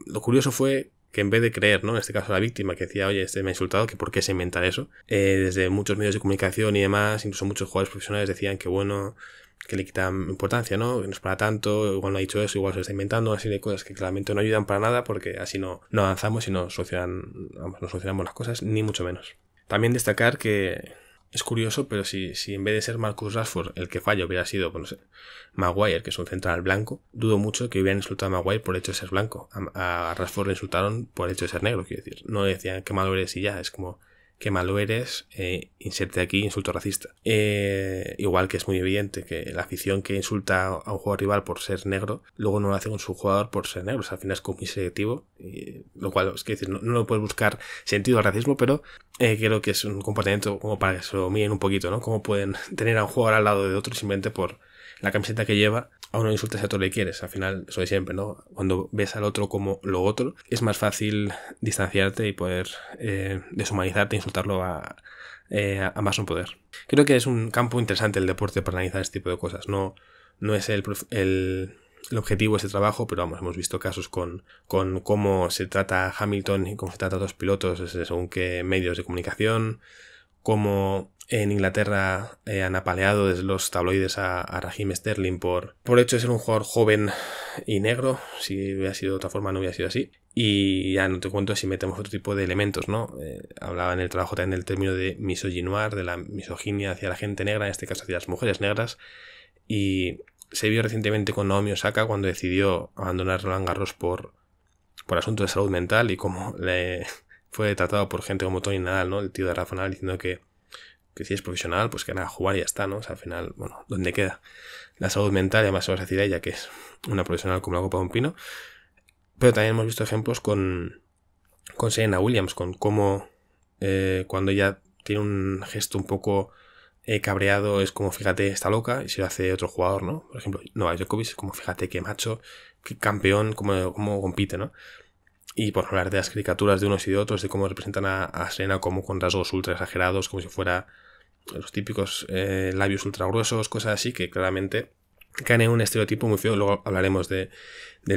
Lo curioso fue que en vez de creer, ¿no?, en este caso la víctima que decía, oye, este me ha insultado, que por qué se inventan eso, desde muchos medios de comunicación y demás, incluso muchos jugadores profesionales decían que bueno, que le quitan importancia, ¿no?, que no es para tanto, igual no ha dicho eso, igual se está inventando, una serie de cosas que claramente no ayudan para nada porque así no avanzamos y no solucionamos las cosas, ni mucho menos. También destacar que es curioso, pero si en vez de ser Marcus Rashford el que falla hubiera sido, pues no sé, Maguire, que es un central blanco, dudo mucho que hubieran insultado a Maguire por el hecho de ser blanco. A Rashford le insultaron por el hecho de ser negro, quiero decir. No decían qué malo eres y ya, es como qué malo eres, inserte aquí insulto racista. Igual que es muy evidente que la afición que insulta a un jugador rival por ser negro, luego no lo hace con su jugador por ser negro. O sea, al final es como muy selectivo, lo cual es que decir, no lo puedes buscar sentido al racismo, pero creo que es un comportamiento como para que se lo miren un poquito, ¿no? Cómo pueden tener a un jugador al lado de otro simplemente por la camiseta que lleva. A uno insultas a otro le quieres, al final eso de siempre, ¿no? Cuando ves al otro como lo otro, es más fácil distanciarte y poder deshumanizarte e insultarlo a más no poder. Creo que es un campo interesante el deporte para analizar este tipo de cosas. No es el objetivo de este trabajo, pero vamos, hemos visto casos con cómo se trata a Hamilton y cómo se trata a los pilotos según qué medios de comunicación, cómo en Inglaterra han apaleado desde los tabloides a Raheem Sterling por el hecho de ser un jugador joven y negro. Si hubiera sido de otra forma no hubiera sido así. Y ya no te cuento si metemos otro tipo de elementos, ¿no? Hablaba en el trabajo también del término de misogynoir, de la misoginia hacia la gente negra, en este caso hacia las mujeres negras. Y se vio recientemente con Naomi Osaka cuando decidió abandonar Roland Garros por asuntos de salud mental y cómo fue tratado por gente como Tony Nadal, ¿no?, el tío de Rafa Nadal, diciendo que si es profesional, pues que nada, jugar y ya está, ¿no? O sea, al final, bueno, ¿dónde queda la salud mental? Y además se va a decir a ella que es una profesional como la copa de un pino. Pero también hemos visto ejemplos con Serena Williams, con cómo cuando ella tiene un gesto un poco cabreado es como, fíjate, está loca, y si lo hace otro jugador, ¿no? Por ejemplo, Novak Djokovic es como, fíjate qué macho, qué campeón, cómo compite, ¿no? Y por hablar de las caricaturas de unos y de otros, de cómo representan a Serena como con rasgos ultra exagerados, como si fuera los típicos labios ultra gruesos, cosas así que claramente caen en un estereotipo muy feo. Luego hablaremos del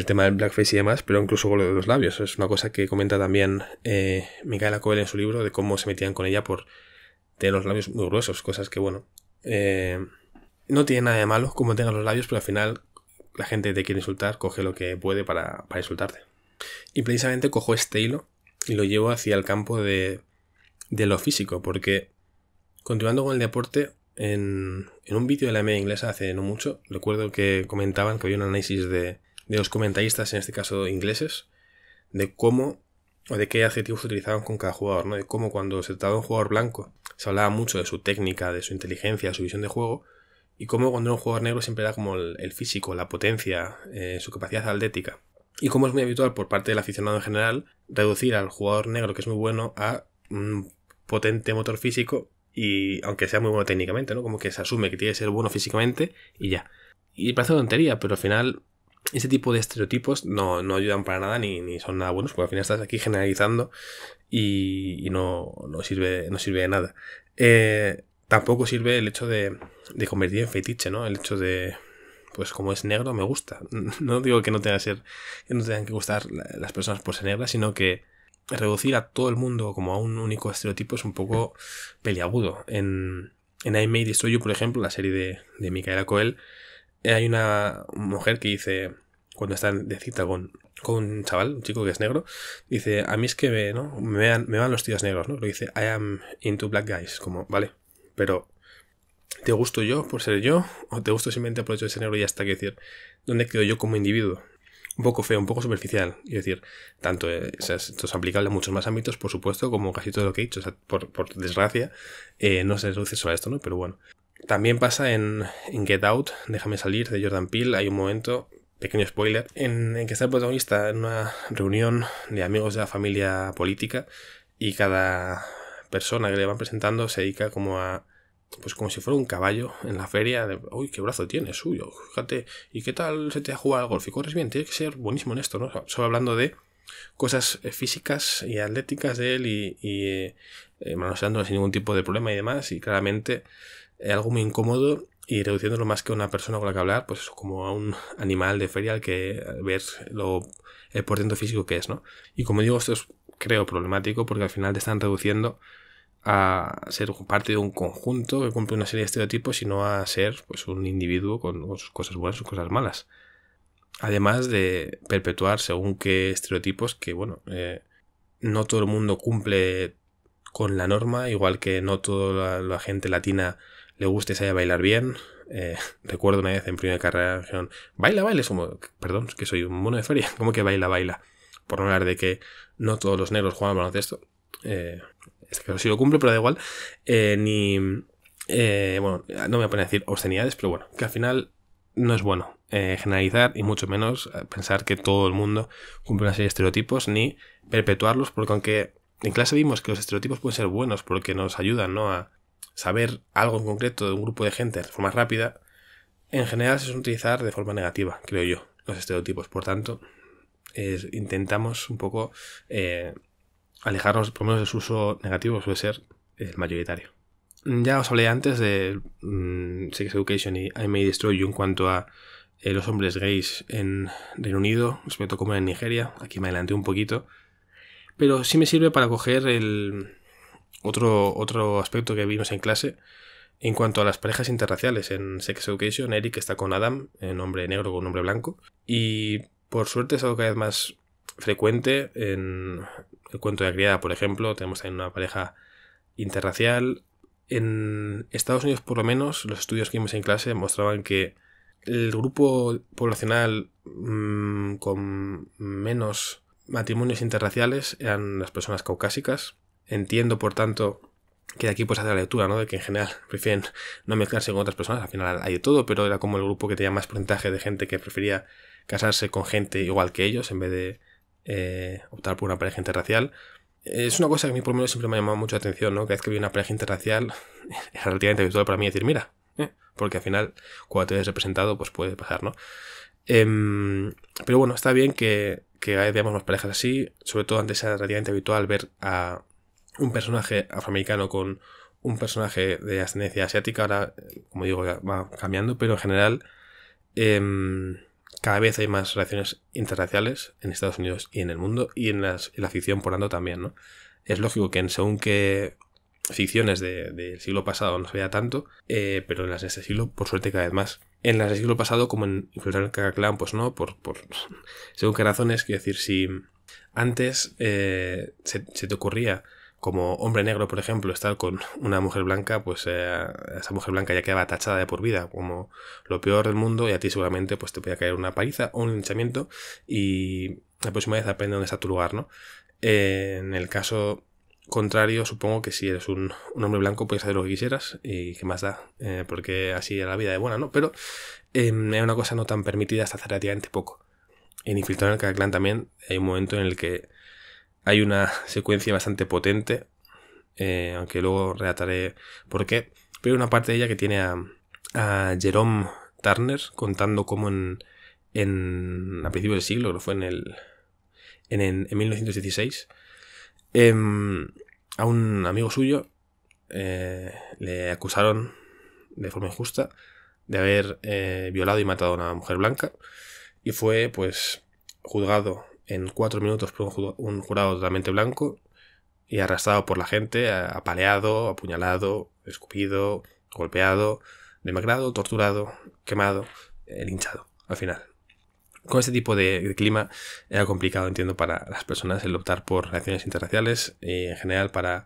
tema del blackface y demás, pero incluso con lo de los labios. Es una cosa que comenta también Micaela Coel en su libro, de cómo se metían con ella por tener los labios muy gruesos, cosas que, bueno, no tiene nada de malo como tengan los labios, pero al final la gente te quiere insultar, coge lo que puede para insultarte. Y precisamente cojo este hilo y lo llevo hacia el campo de lo físico, porque continuando con el deporte, en un vídeo de la media inglesa hace no mucho, recuerdo que comentaban que había un análisis de los comentaristas, en este caso ingleses, de cómo o de qué adjetivos se utilizaban con cada jugador, ¿no? De cómo cuando se trataba de un jugador blanco se hablaba mucho de su técnica, de su inteligencia, su visión de juego, y cómo cuando era un jugador negro siempre era como el físico, la potencia, su capacidad atlética. Y como es muy habitual por parte del aficionado en general, reducir al jugador negro, que es muy bueno, a un potente motor físico, y aunque sea muy bueno técnicamente, ¿no? Como que se asume que tiene que ser bueno físicamente y ya. Y parece tontería, pero al final ese tipo de estereotipos no ayudan para nada ni son nada buenos, porque al final estás aquí generalizando y no sirve de nada. tampoco sirve el hecho de convertir en fetiche, ¿no? El hecho de, pues como es negro, me gusta. No digo que no tengan que gustar las personas por ser negras, sino que reducir a todo el mundo como a un único estereotipo es un poco peliagudo. En I May Destroy You, por ejemplo, la serie de Micaela Coel, hay una mujer que dice, cuando está de cita con un chaval, un chico que es negro, dice, a mí es que me van los tíos negros, ¿no? Lo dice, I am into black guys, como, vale, pero ¿te gusto yo por ser yo? ¿O te gusto simplemente por el hecho de ser negro y ya está? Quiero decir, ¿dónde quedo yo como individuo? Un poco feo, un poco superficial. Quiero decir, tanto esto es aplicable a muchos más ámbitos, por supuesto, como casi todo lo que he dicho. O sea, por desgracia, no se reduce solo a esto, ¿no? Pero bueno. También pasa en Get Out, Déjame salir, de Jordan Peele. Hay un momento, pequeño spoiler, en que está el protagonista en una reunión de amigos de la familia política y cada persona que le van presentando se dedica como a, pues como si fuera un caballo en la feria, de, uy, qué brazo tienes, suyo, fíjate, y qué tal se te ha jugado al golf, y corres bien, tienes que ser buenísimo en esto, ¿no? Solo hablando de cosas físicas y atléticas de él y manoseándolo sin ningún tipo de problema y demás, y claramente algo muy incómodo y reduciéndolo más que a una persona con la que hablar, pues eso, como a un animal de feria al que ver el portento físico que es, ¿no? Y como digo, esto es, creo, problemático porque al final te están reduciendo a ser parte de un conjunto que cumple una serie de estereotipos y no a ser, pues, un individuo con sus cosas buenas y sus cosas malas. Además de perpetuar según qué estereotipos que, bueno, no todo el mundo cumple con la norma, igual que no toda la gente latina le gusta y sabe bailar bien. Recuerdo una vez en primera carrera dijeron, baila, es como, perdón, que soy un mono de feria, ¿cómo que baila? Por no hablar de que no todos los negros juegan al baloncesto. Este caso sí lo cumple, pero da igual. Bueno, no me voy a poner a decir obscenidades, pero bueno, que al final no es bueno generalizar y mucho menos pensar que todo el mundo cumple una serie de estereotipos ni perpetuarlos, porque aunque en clase vimos que los estereotipos pueden ser buenos porque nos ayudan, ¿no?, a saber algo en concreto de un grupo de gente de forma rápida, en general se suele utilizar de forma negativa, creo yo, los estereotipos. Por tanto, intentamos un poco alejarnos, por lo menos, del uso negativo que suele ser el mayoritario. Ya os hablé antes de Sex Education y I May Destroy You en cuanto a los hombres gays en Reino Unido, respecto a cómo en Nigeria. Aquí me adelanté un poquito, pero sí me sirve para coger el otro aspecto que vimos en clase en cuanto a las parejas interraciales. En Sex Education, Eric está con Adam, un hombre negro con un hombre blanco, y por suerte es algo cada vez más frecuente. En el cuento de la criada, por ejemplo, tenemos también una pareja interracial. En Estados Unidos, por lo menos, los estudios que vimos en clase mostraban que el grupo poblacional con menos matrimonios interraciales eran las personas caucásicas. Entiendo, por tanto, que de aquí pues hace la lectura, ¿no?, de que en general prefieren no mezclarse con otras personas. Al final hay de todo, pero era como el grupo que tenía más porcentaje de gente que prefería casarse con gente igual que ellos en vez de optar por una pareja interracial. Es una cosa que a mí por lo menos siempre me ha llamado mucho la atención, ¿no? Cada vez que veo una pareja interracial es relativamente habitual para mí decir, mira, porque al final cuando te ves representado pues puede pasar, ¿no? Pero bueno, está bien que veamos más parejas así. Sobre todo antes era relativamente habitual ver a un personaje afroamericano con un personaje de ascendencia asiática. Ahora, como digo, va cambiando, pero en general cada vez hay más relaciones interraciales en Estados Unidos y en el mundo, y en la ficción, por tanto, también, ¿no? Es lógico que según qué ficciones del siglo pasado no se veía tanto, pero en las de este siglo, por suerte, cada vez más. En las del siglo pasado, como en Infiltrar el Ku Klux, pues no, por según qué razones. Quiero decir, si antes se te ocurría como hombre negro, por ejemplo, estar con una mujer blanca, pues esa mujer blanca ya quedaba tachada de por vida como lo peor del mundo, y a ti seguramente pues te podía caer una paliza o un linchamiento, y la próxima vez aprende dónde está tu lugar, ¿no? En el caso contrario, supongo que si eres un hombre blanco puedes hacer lo que quisieras y qué más da, porque así era la vida de buena, ¿no? Pero era una cosa no tan permitida hasta hace relativamente poco. En Infiltrar el Ku Klux también hay un momento en el que hay una secuencia bastante potente, aunque luego relataré por qué, pero una parte de ella que tiene a Jerome Turner contando cómo a principios del siglo, que fue en 1916, a un amigo suyo le acusaron de forma injusta de haber violado y matado a una mujer blanca, y fue pues juzgado en 4 minutos por un jurado totalmente blanco y arrastrado por la gente, apaleado, apuñalado, escupido, golpeado, demacrado, torturado, quemado, linchado al final. Con este tipo de clima era complicado, entiendo, para las personas el optar por relaciones interraciales y en general para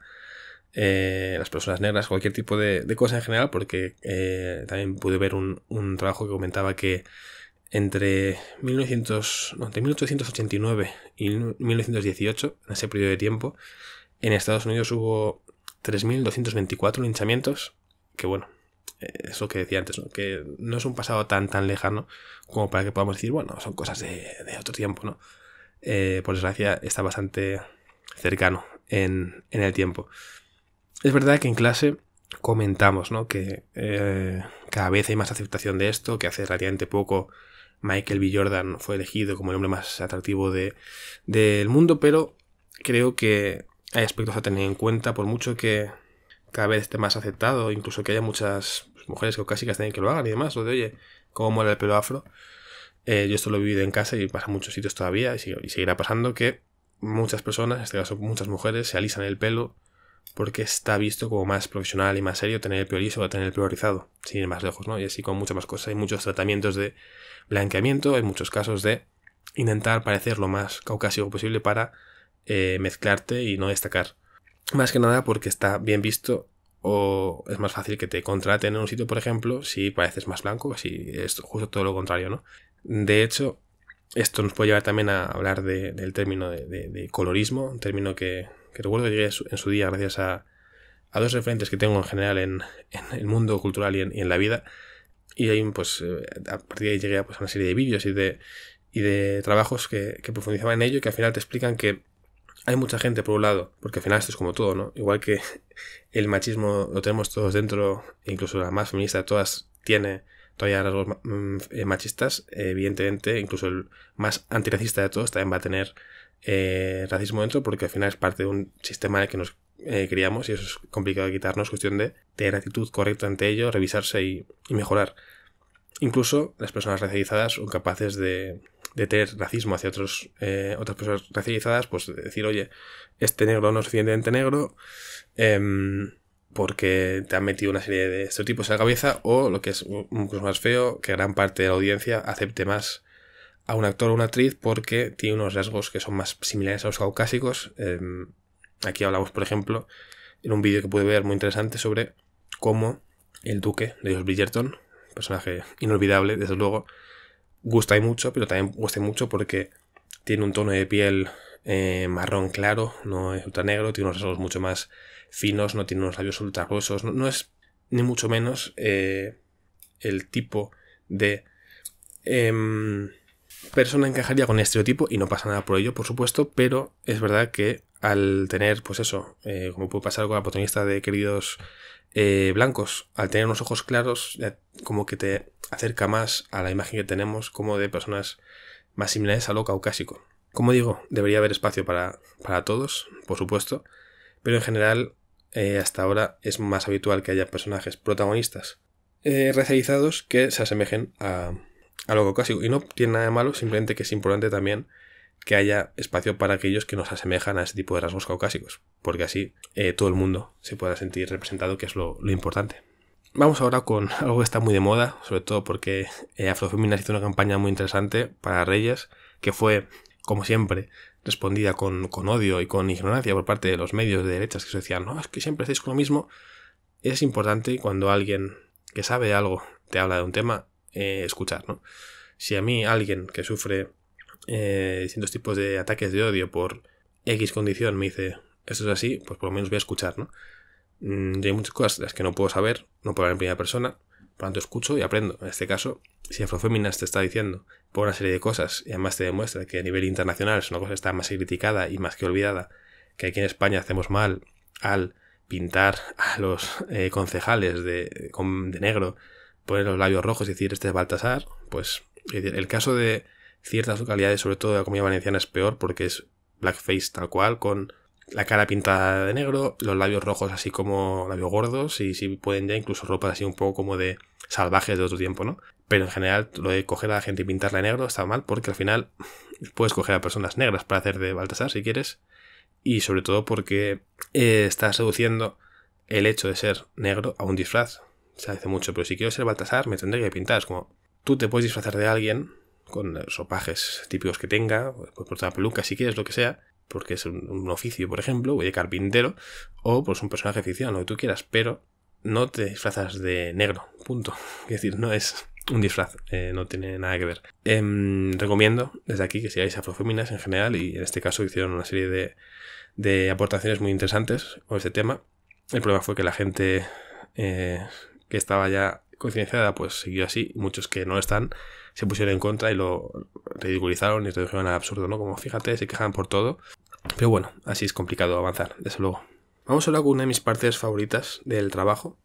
las personas negras, cualquier tipo de cosa en general, porque también pude ver un trabajo que comentaba que entre 1889 y 1918, en ese periodo de tiempo, en Estados Unidos hubo 3.224 linchamientos, que bueno, eso que decía antes, ¿no? Que no es un pasado tan lejano como para que podamos decir, bueno, son cosas de otro tiempo, ¿no? Por desgracia está bastante cercano en el tiempo. Es verdad que en clase comentamos, ¿no? Que cada vez hay más aceptación de esto, que hace relativamente poco Michael B. Jordan fue elegido como el hombre más atractivo del mundo, pero creo que hay aspectos a tener en cuenta, por mucho que cada vez esté más aceptado, incluso que haya muchas mujeres caucásicas también que lo hagan y demás, lo de oye, cómo mola el pelo afro. Yo esto lo he vivido en casa y pasa en muchos sitios todavía y seguirá pasando, que muchas personas, en este caso muchas mujeres, se alisan el pelo porque está visto como más profesional y más serio tener el pelo liso o tener el pelo rizado, sin ir más lejos, ¿no? Y así con muchas más cosas. Hay muchos tratamientos de blanqueamiento, hay muchos casos de intentar parecer lo más caucásico posible para mezclarte y no destacar. Más que nada porque está bien visto, o es más fácil que te contraten en un sitio, por ejemplo, si pareces más blanco, si es justo todo lo contrario, ¿no? De hecho, esto nos puede llevar también a hablar del término de colorismo, un término que recuerdo que llegué en su día gracias a dos referentes que tengo en general en el mundo cultural y en la vida. Y ahí, pues, a partir de ahí llegué a una serie de vídeos y de trabajos que profundizaban en ello y que al final te explican que hay mucha gente, por un lado, porque al final esto es como todo, ¿no? Igual que el machismo lo tenemos todos dentro, e incluso la más feminista de todas tiene todavía rasgos machistas, evidentemente, incluso el más antirracista de todos también va a tener racismo dentro, porque al final es parte de un sistema en el que nos criamos y eso es complicado de quitarnos, cuestión de tener actitud correcta ante ello, revisarse y mejorar. Incluso las personas racializadas son capaces de tener racismo hacia otras personas racializadas, pues de decir, oye, este negro no es suficientemente negro porque te han metido una serie de estereotipos en la cabeza, o lo que es mucho más feo, que gran parte de la audiencia acepte más a un actor o una actriz porque tiene unos rasgos que son más similares a los caucásicos. Aquí hablamos, por ejemplo, en un vídeo que pude ver muy interesante sobre cómo el duque de George Bridgerton, personaje inolvidable, desde luego, gusta y mucho, pero también gusta mucho porque tiene un tono de piel marrón claro, no es ultra negro, tiene unos rasgos mucho más finos, no tiene unos labios ultra gruesos, no es ni mucho menos el tipo de persona encajaría con el estereotipo, y no pasa nada por ello, por supuesto, pero es verdad que al tener, pues eso, como puede pasar con la protagonista de Queridos Blancos, al tener unos ojos claros, como que te acerca más a la imagen que tenemos como de personas más similares a lo caucásico. Como digo, debería haber espacio para todos, por supuesto, pero en general hasta ahora es más habitual que haya personajes protagonistas racializados que se asemejen a lo caucásico, y no tiene nada de malo, simplemente que es importante también que haya espacio para aquellos que nos asemejan a ese tipo de rasgos caucásicos, porque así todo el mundo se pueda sentir representado, que es lo importante. Vamos ahora con algo que está muy de moda, sobre todo porque Afrofeminas hizo una campaña muy interesante para Reyes, que fue, como siempre, respondida con odio y con ignorancia por parte de los medios de derechas, que se decían, no, es que siempre estáis con lo mismo. Es importante cuando alguien que sabe algo te habla de un tema, escuchar, ¿no? Si a mí alguien que sufre distintos tipos de ataques de odio por X condición me dice esto es así, pues por lo menos voy a escuchar, ¿no? Y hay muchas cosas de las que no puedo saber, no puedo hablar en primera persona, por lo tanto escucho y aprendo. En este caso, si Afrofeminas te está diciendo por una serie de cosas y además te demuestra que a nivel internacional es una cosa que está más que criticada y más que olvidada, que aquí en España hacemos mal al pintar a los concejales de negro, poner los labios rojos y decir este es Baltasar, pues el caso de ciertas localidades, sobre todo de la Comunidad Valenciana, es peor porque es blackface tal cual, con la cara pintada de negro, los labios rojos así como labios gordos y si pueden ya incluso ropas así un poco como de salvajes de otro tiempo, ¿no? Pero en general lo de coger a la gente y pintarla de negro está mal porque al final puedes coger a personas negras para hacer de Baltasar si quieres y sobre todo porque estás reduciendo el hecho de ser negro a un disfraz. Se hace mucho, pero si quiero ser Baltasar me tendré que pintar. Es como, tú te puedes disfrazar de alguien con los ropajes típicos que tenga, puedes portar una peluca si quieres, lo que sea, porque es un oficio, por ejemplo, o de carpintero, o pues un personaje de ficción, lo que tú quieras, pero no te disfrazas de negro, punto. Es decir, no es un disfraz, no tiene nada que ver. Recomiendo desde aquí que sigáis Afroféminas en general, y en este caso hicieron una serie de aportaciones muy interesantes con este tema. El problema fue que la gente que estaba ya concienciada pues siguió así, y muchos que no lo están se pusieron en contra y lo ridiculizaron y lo dejaron al absurdo, ¿no? Como fíjate, se quejan por todo. Pero bueno, así es complicado avanzar, desde luego. Vamos a hablar con una de mis partes favoritas del trabajo.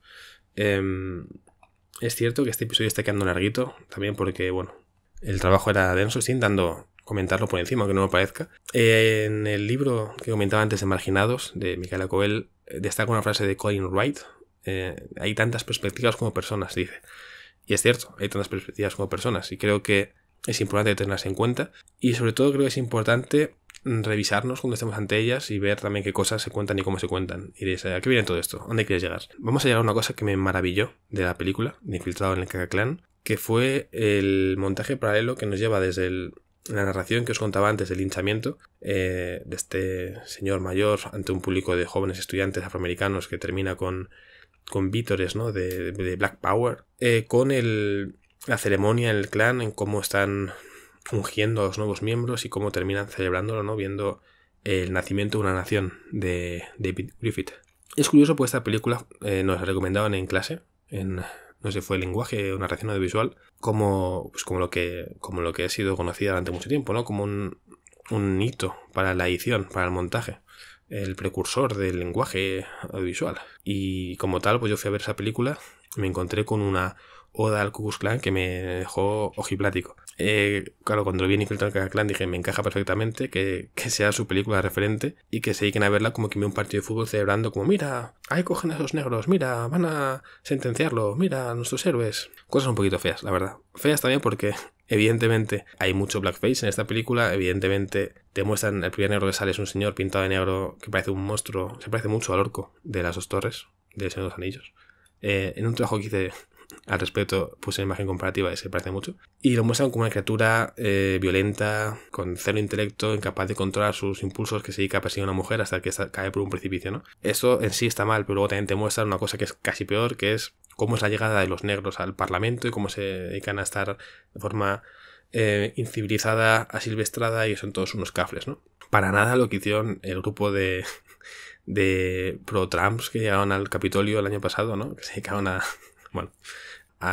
Es cierto que este episodio está quedando larguito, también porque, bueno, el trabajo era denso, estoy intentando comentarlo por encima, aunque no me parezca. En el libro que comentaba antes de Marginados, de Micaela Coel, destaca una frase de Colin Wright. Hay tantas perspectivas como personas, dice. Y es cierto, hay tantas perspectivas como personas y creo que es importante tenerlas en cuenta y sobre todo creo que es importante revisarnos cuando estemos ante ellas y ver también qué cosas se cuentan y cómo se cuentan. Y diréis, ¿a qué viene todo esto? ¿Dónde quieres llegar? Vamos a llegar a una cosa que me maravilló de la película, de Infiltrado en el Ku Klux Klan, que fue el montaje paralelo que nos lleva desde la narración que os contaba antes del linchamiento de este señor mayor ante un público de jóvenes estudiantes afroamericanos que termina con vítores, ¿no? de Black Power, con la ceremonia en el clan, en cómo están ungiendo a los nuevos miembros y cómo terminan celebrándolo, ¿no? Viendo el nacimiento de una nación de David Griffith. Es curioso, pues esta película nos la recomendaban en clase, no sé, fue el lenguaje o narración audiovisual, como lo que ha sido conocida durante mucho tiempo, ¿no? Como un hito para la edición, para el montaje, el precursor del lenguaje audiovisual. Y como tal, pues yo fui a ver esa película y me encontré con una oda al Ku Klux Klan que me dejó ojiplático. Claro, cuando lo vi en Infiltrado en el Ku Klux Klan dije, me encaja perfectamente que sea su película referente y que se dediquen a verla como que vi un partido de fútbol celebrando como, mira, ahí cogen a esos negros, mira, van a sentenciarlo, mira, nuestros héroes. Cosas un poquito feas, la verdad. Feas también porque evidentemente hay mucho blackface en esta película, evidentemente te muestran el primer negro que sale es un señor pintado de negro que parece un monstruo, se parece mucho al orco de las dos torres de Señor de los Anillos. En un trabajo que hice al respecto puse una imagen comparativa y se parece mucho. Y lo muestran como una criatura violenta, con cero intelecto, incapaz de controlar sus impulsos, que se dedica a perseguir a una mujer hasta que cae por un precipicio, ¿no? Eso en sí está mal, pero luego también te muestran una cosa que es casi peor, que es cómo es la llegada de los negros al Parlamento y cómo se dedican a estar de forma incivilizada, asilvestrada, y son todos unos cafres, ¿no? Para nada lo que hicieron el grupo de pro-Trumps que llegaron al Capitolio el año pasado, ¿no? Que se dedicaron a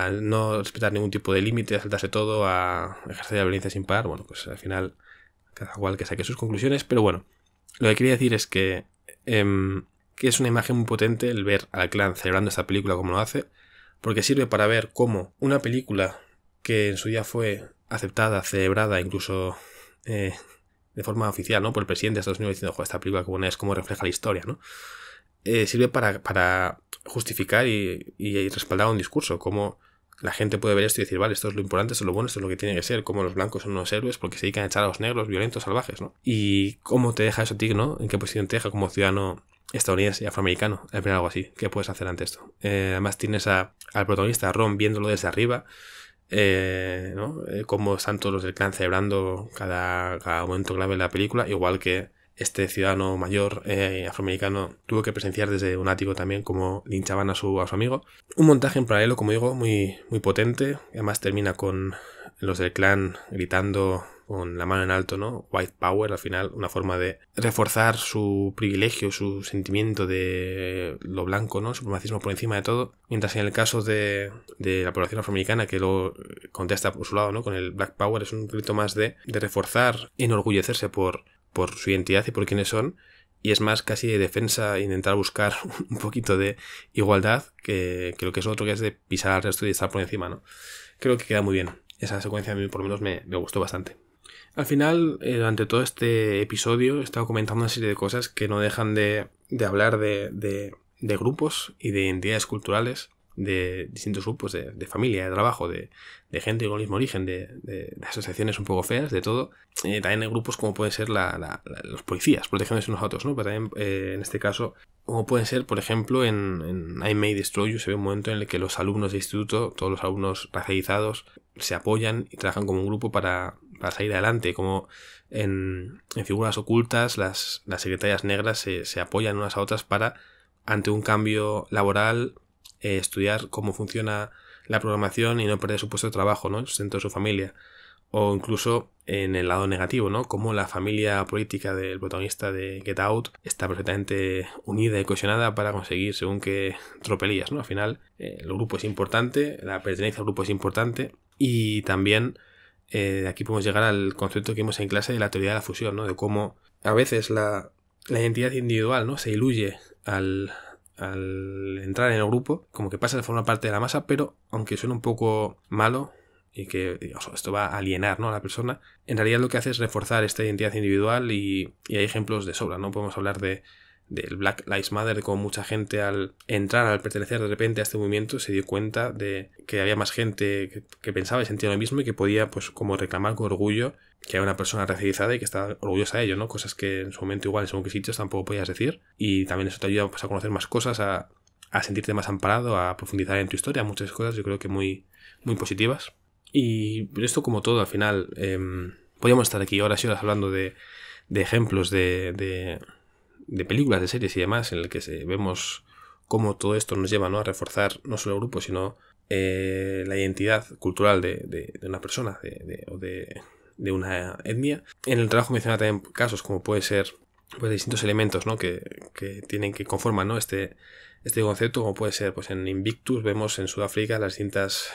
no respetar ningún tipo de límite, a saltarse todo, a ejercer la violencia sin parar. Bueno, pues al final cada cual que saque sus conclusiones, pero bueno, lo que quería decir es que es una imagen muy potente el ver al clan celebrando esta película como lo hace, porque sirve para ver cómo una película que en su día fue aceptada, celebrada, incluso de forma oficial, ¿no? Por el presidente de Estados Unidos diciendo, esta película como es, cómo refleja la historia, ¿no? Sirve para justificar y respaldar un discurso, como la gente puede ver esto y decir, vale, esto es lo importante, esto es lo bueno, esto es lo que tiene que ser, como los blancos son unos héroes porque se dedican a echar a los negros violentos, salvajes, ¿no? Y cómo te deja eso a ti, ¿no? En qué posición te deja como ciudadano estadounidense y afroamericano al ver algo así. ¿Qué puedes hacer ante esto? Además tienes al protagonista, Ron, viéndolo desde arriba, ¿no? Cómo están todos los del clan celebrando cada momento clave de la película, igual que este ciudadano mayor afroamericano tuvo que presenciar desde un ático también como linchaban a su amigo. Un montaje en paralelo, como digo, muy, muy potente. Además termina con los del clan gritando con la mano en alto, ¿no? White Power, al final, una forma de reforzar su privilegio, su sentimiento de lo blanco, ¿no? Supremacismo por encima de todo. Mientras en el caso de la población afroamericana, que lo contesta por su lado, ¿no? Con el Black Power, es un grito más de reforzar, enorgullecerse por su identidad y por quiénes son, y es más casi de defensa, intentar buscar un poquito de igualdad que lo que es otro, que es de pisar al resto y estar por encima, ¿no? Creo que queda muy bien. Esa secuencia a mí por lo menos me gustó bastante. Al final, durante todo este episodio he estado comentando una serie de cosas que no dejan de hablar de grupos y de identidades culturales, de distintos grupos, de familia, de trabajo, de gente con el mismo origen, de asociaciones un poco feas, de todo. También hay grupos como pueden ser los policías, protegiéndose unos a otros, ¿no? Pero también, en este caso, como pueden ser, por ejemplo, en I May Destroy You se ve un momento en el que los alumnos de instituto, todos los alumnos racializados, se apoyan y trabajan como un grupo para salir adelante, como en Figuras Ocultas las secretarias negras se apoyan unas a otras para, ante un cambio laboral, estudiar cómo funciona la programación y no perder su puesto de trabajo, ¿no? El sustento de su familia. O incluso en el lado negativo, ¿no? Como la familia política del protagonista de Get Out está perfectamente unida y cohesionada para conseguir según qué tropelías, ¿no? Al final, el grupo es importante, la pertenencia al grupo es importante, y también aquí podemos llegar al concepto que vimos en clase de la teoría de la fusión, ¿no? De cómo a veces la identidad individual, ¿no? Se diluye al entrar en el grupo, como que pasa de formar parte de la masa, pero aunque suene un poco malo y que digamos, esto va a alienar, ¿no? a la persona, en realidad lo que hace es reforzar esta identidad individual, y hay ejemplos de sobra, ¿no? Podemos hablar del Black Lives Matter, de cómo mucha gente al pertenecer de repente a este movimiento se dio cuenta de que había más gente que pensaba y sentía lo mismo y que podía pues como reclamar con orgullo que era una persona racializada y que estaba orgullosa de ello, ¿no? Cosas que en su momento igual en según qué sitios tampoco podías decir, y también eso te ayuda pues a conocer más cosas, a sentirte más amparado, a profundizar en tu historia, muchas cosas yo creo que muy, muy positivas. Y esto como todo al final, podríamos estar aquí horas y horas hablando de ejemplos de películas, de series y demás, en el que vemos cómo todo esto nos lleva, ¿no? a reforzar no solo el grupo, sino la identidad cultural de una persona o de una etnia. En el trabajo menciona también casos como puede ser pues distintos elementos, ¿no? que conforman, ¿no? este concepto, como puede ser pues en Invictus vemos en Sudáfrica las distintas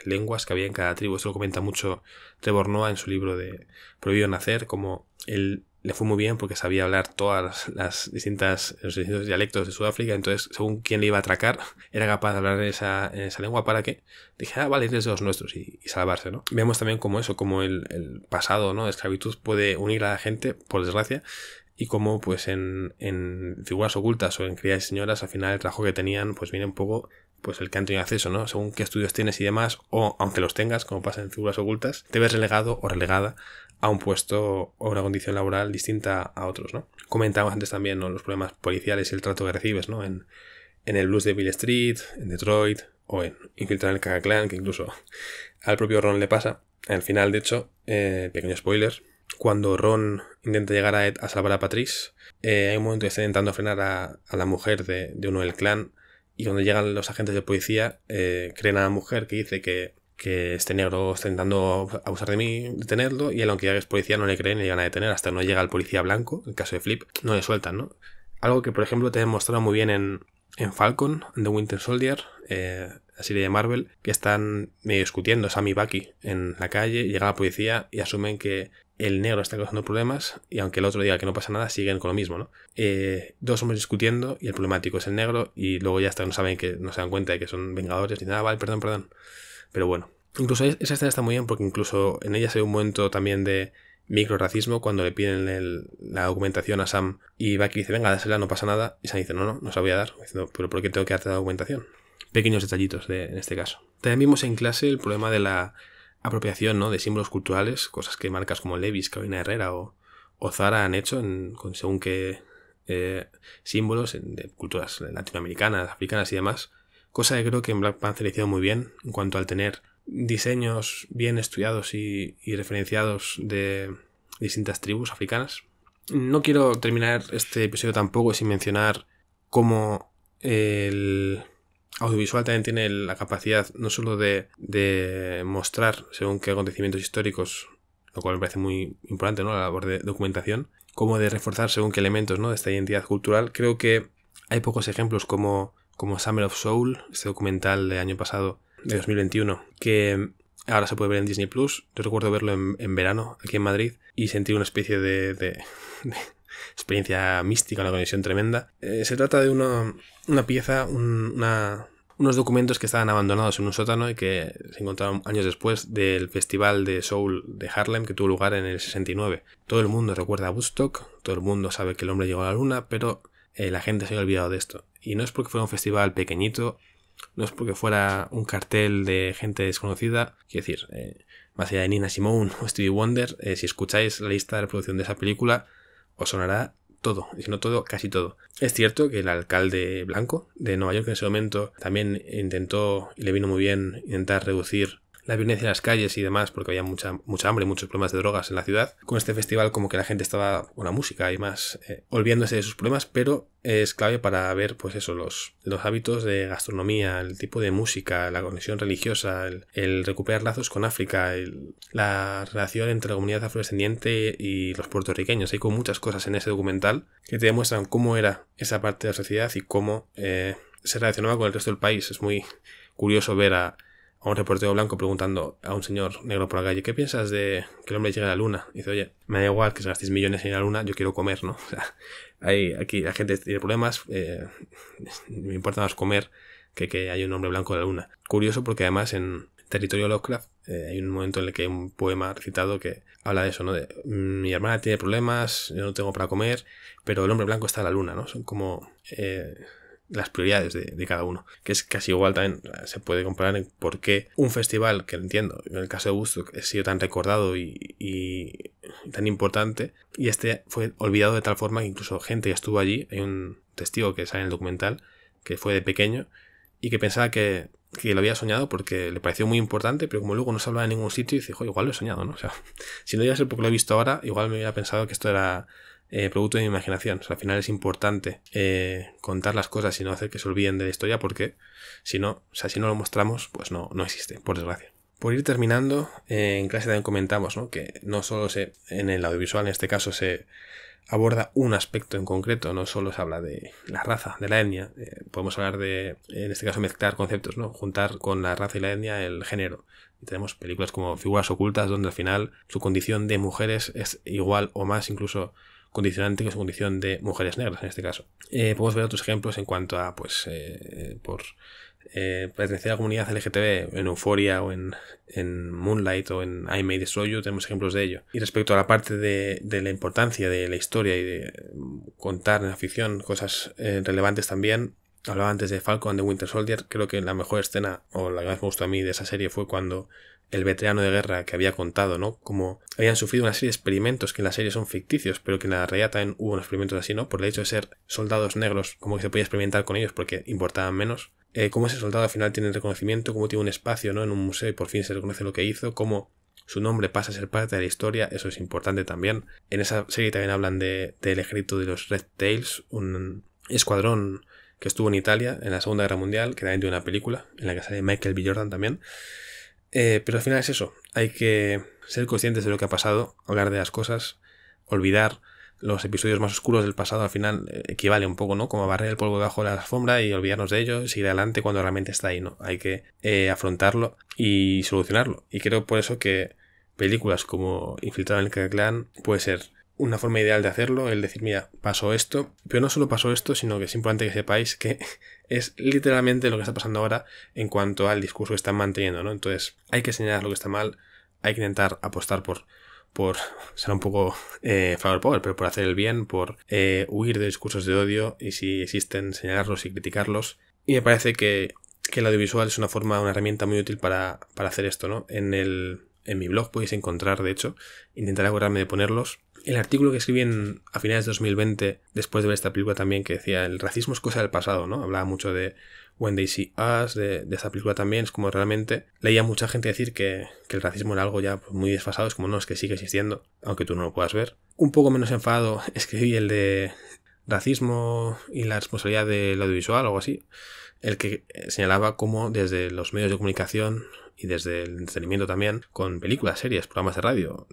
lenguas que había en cada tribu. Esto lo comenta mucho Trevor Noah en su libro de Prohibido Nacer, como él le fue muy bien porque sabía hablar todas los distintos dialectos de Sudáfrica, entonces según quién le iba a atracar era capaz de hablar en esa lengua para que dije, vale, eres de los nuestros, y salvarse, ¿no? Vemos también como el pasado, ¿no? de esclavitud puede unir a la gente, por desgracia, y como pues en Figuras Ocultas o en Criadas y Señoras al final el trabajo que tenían pues viene un poco pues el que han tenido acceso, ¿no? Según qué estudios tienes y demás, o aunque los tengas, como pasa en Figuras Ocultas, te ves relegado o relegada a un puesto o una condición laboral distinta a otros, ¿no? Comentábamos antes también, ¿no? los problemas policiales y el trato que recibes, ¿no? en el Blues de Beale Street, en Detroit, o en Infiltrar en el Ku Klux Klan, que incluso al propio Ron le pasa. Al final, de hecho, pequeño spoiler, cuando Ron intenta llegar a salvar a Patrice, hay un momento que está intentando frenar a la mujer de uno del clan, y cuando llegan los agentes de policía, creen a la mujer que dice que este negro está intentando abusar de mí, detenerlo, y él, aunque ya es policía, no le creen y le llegan a detener hasta no llega el policía blanco. En el caso de Flip, no le sueltan, ¿no? Algo que, por ejemplo, te he mostrado muy bien en Falcon, en The Winter Soldier, la serie de Marvel, que están medio discutiendo Sam y Bucky en la calle, llega la policía y asumen que el negro está causando problemas, y aunque el otro diga que no pasa nada, siguen con lo mismo, ¿no? Dos hombres discutiendo y el problemático es el negro, y luego ya hasta no se dan cuenta de que son vengadores y dicen, vale, perdón. Pero bueno, incluso esa escena está muy bien porque incluso en ella se ve un momento también de microracismo cuando le piden la documentación a Sam y Bucky dice, venga, dásela, no pasa nada, y Sam dice, no se la voy a dar, diciendo, pero ¿por qué tengo que darte la documentación? Pequeños detallitos en este caso. También vimos en clase el problema de la apropiación, ¿no? de símbolos culturales, cosas que marcas como Levi's, Carolina Herrera o Zara han hecho con según qué símbolos de culturas latinoamericanas, africanas y demás. Cosa que creo que en Black Panther hicieron muy bien en cuanto al tener diseños bien estudiados y referenciados de distintas tribus africanas. No quiero terminar este episodio tampoco sin mencionar cómo el audiovisual también tiene la capacidad no solo de mostrar según qué acontecimientos históricos, lo cual me parece muy importante, ¿no? La labor de documentación, como de reforzar según qué elementos, ¿no? de esta identidad cultural. Creo que hay pocos ejemplos como Summer of Soul, este documental del año pasado, de 2021, que ahora se puede ver en Disney Plus. Yo recuerdo verlo en verano aquí en Madrid y sentir una especie de experiencia mística, una conexión tremenda. Se trata de una pieza, una unos documentos que estaban abandonados en un sótano y que se encontraron años después del Festival de Soul de Harlem que tuvo lugar en el 69. Todo el mundo recuerda a Woodstock, todo el mundo sabe que el hombre llegó a la luna, pero la gente se ha olvidado de esto. Y no es porque fuera un festival pequeñito, no es porque fuera un cartel de gente desconocida, quiero decir, más allá de Nina Simone o Stevie Wonder, si escucháis la lista de reproducción de esa película, os sonará todo, y si no todo, casi todo. Es cierto que el alcalde blanco de Nueva York en ese momento también intentó, y le vino muy bien, intentar reducir la violencia en las calles y demás, porque había mucha hambre y muchos problemas de drogas en la ciudad. Con este festival como que la gente estaba con la música y más olvidándose de sus problemas, pero es clave para ver pues eso, los hábitos de gastronomía, el tipo de música, la conexión religiosa, el recuperar lazos con África, la relación entre la comunidad afrodescendiente y los puertorriqueños. Hay como muchas cosas en ese documental que te demuestran cómo era esa parte de la sociedad y cómo se relacionaba con el resto del país. Es muy curioso ver a un reportero blanco preguntando a un señor negro por la calle: ¿qué piensas de que el hombre llegue a la luna? Y dice: oye, me da igual que se gastéis millones en ir a la luna, yo quiero comer, ¿no? O sea, aquí la gente tiene problemas, me importa más comer que haya un hombre blanco en la luna. Curioso porque además en Territorio Lovecraft hay un momento en el que hay un poema recitado que habla de eso, ¿no? De mi hermana tiene problemas, yo no tengo para comer, pero el hombre blanco está en la luna, ¿no? Son como las prioridades de cada uno, que es casi igual. También se puede comparar en por qué un festival, que lo entiendo, en el caso de Woodstock ha sido tan recordado y tan importante, y este fue olvidado de tal forma que incluso gente que estuvo allí, hay un testigo que sale en el documental que fue de pequeño y que pensaba que lo había soñado porque le pareció muy importante, pero como luego no se hablaba en ningún sitio, dice: igual lo he soñado, ¿no? O sea, si no iba a ser porque lo he visto ahora, igual me hubiera pensado que esto era producto de mi imaginación. O sea, al final es importante contar las cosas y no hacer que se olviden de la historia, porque si no, o sea, si no lo mostramos, pues no existe, por desgracia. Por ir terminando, en clase también comentamos, ¿no?, que no solo en el audiovisual, en este caso, se aborda un aspecto en concreto, no solo se habla de la raza, de la etnia, podemos hablar de, en este caso, mezclar conceptos, ¿no?, juntar con la raza y la etnia el género. Y tenemos películas como Figuras Ocultas, donde al final su condición de mujeres es igual o más incluso condicionante que su condición de mujeres negras en este caso. Podemos ver otros ejemplos en cuanto a por pertenecer a la comunidad LGTB en Euphoria o en Moonlight o en I May Destroy You. Tenemos ejemplos de ello. Y respecto a la parte de la importancia de la historia y de contar en la ficción cosas relevantes también, hablaba antes de Falcon and the Winter Soldier. Creo que la mejor escena, o la que más me gustó a mí de esa serie, fue cuando el veterano de guerra que había contado, ¿no?, cómo habían sufrido una serie de experimentos que en la serie son ficticios, pero que en la realidad también hubo unos experimentos así, ¿no?, por el hecho de ser soldados negros, como que se podía experimentar con ellos porque importaban menos. Cómo ese soldado al final tiene reconocimiento, cómo tiene un espacio, ¿no?, en un museo y por fin se reconoce lo que hizo, cómo su nombre pasa a ser parte de la historia. Eso es importante también. En esa serie también hablan del ejército de los Red Tails, un escuadrón que estuvo en Italia en la Segunda Guerra Mundial, que también tiene una película en la que sale Michael B. Jordan también. Pero al final es eso, hay que ser conscientes de lo que ha pasado, hablar de las cosas, olvidar los episodios más oscuros del pasado. Al final equivale un poco, ¿no?, como a barrer el polvo debajo de la alfombra y olvidarnos de ello, seguir adelante cuando realmente está ahí, ¿no? Hay que afrontarlo y solucionarlo. Y creo por eso que películas como Infiltrado en el Ku Klux Klan puede ser una forma ideal de hacerlo, el decir: mira, pasó esto, pero no solo pasó esto, sino que simplemente que sepáis que es literalmente lo que está pasando ahora en cuanto al discurso que están manteniendo, ¿no? Entonces hay que señalar lo que está mal, hay que intentar apostar por ser un poco flower power, pero por hacer el bien, por huir de discursos de odio, y si existen, señalarlos y criticarlos. Y me parece que el audiovisual es una herramienta muy útil para hacer esto, ¿no? En mi blog podéis encontrar, de hecho, intentaré acordarme de ponerlos, el artículo que escribí a finales de 2020, después de ver esta película también, que decía: el racismo es cosa del pasado, ¿no? Hablaba mucho de When They See Us, de esta película también. Es como realmente leía mucha gente decir que el racismo era algo ya muy desfasado. Es como: no, es que sigue existiendo, aunque tú no lo puedas ver. Un poco menos enfadado escribí el de racismo y la responsabilidad del audiovisual o algo así, el que señalaba cómo desde los medios de comunicación y desde el entretenimiento también, con películas, series, programas de radio,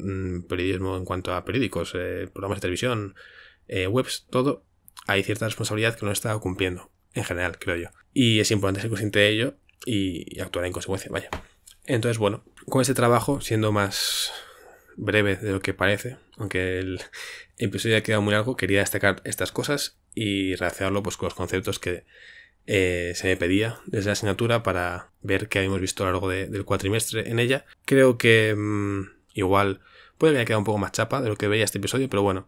periodismo en cuanto a periódicos, programas de televisión, webs, todo, hay cierta responsabilidad que no está cumpliendo, en general, creo yo. Y es importante ser consciente de ello y actuar en consecuencia, vaya. Entonces, bueno, con este trabajo, siendo más breve de lo que parece, aunque el episodio ha quedado muy largo, quería destacar estas cosas y relacionarlo pues con los conceptos que se me pedía desde la asignatura para ver qué habíamos visto a lo largo del cuatrimestre en ella. Creo que igual puede que haya quedado un poco más chapa de lo que veía este episodio, pero bueno,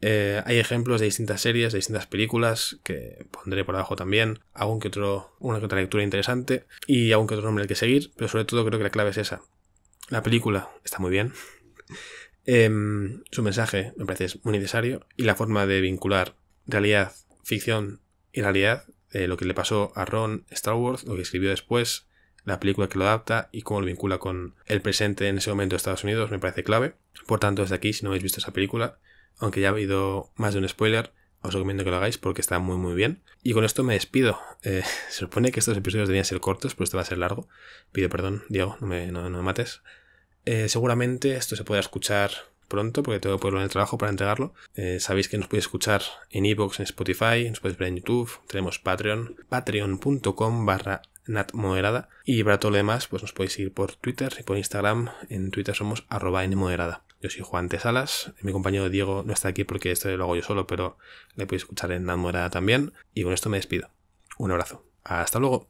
hay ejemplos de distintas series, de distintas películas que pondré por abajo también, una que otra lectura interesante y algún que otro nombre al que seguir, pero sobre todo creo que la clave es esa. La película está muy bien, su mensaje me parece muy necesario y la forma de vincular realidad, ficción y realidad, lo que le pasó a Ron Stallworth, lo que escribió después, la película que lo adapta y cómo lo vincula con el presente en ese momento de Estados Unidos, me parece clave. Por tanto, desde aquí, si no habéis visto esa película, aunque ya ha habido más de un spoiler, os recomiendo que lo hagáis porque está muy muy bien. Y con esto me despido. Se supone que estos episodios debían ser cortos, pero este va a ser largo. Pido perdón, Diego, no me mates. Seguramente esto se pueda escuchar pronto porque tengo que ponerlo en el trabajo para entregarlo. Sabéis que nos podéis escuchar en iVoox, en Spotify, nos podéis ver en YouTube, tenemos Patreon, patreon.com/natmoderada, y para todo lo demás pues nos podéis seguir por Twitter y por Instagram. En Twitter somos @nmoderada. Yo soy Juan Tesalas, mi compañero Diego no está aquí porque esto lo hago yo solo, pero le podéis escuchar en Nat Moderada también, y con esto me despido. Un abrazo, hasta luego.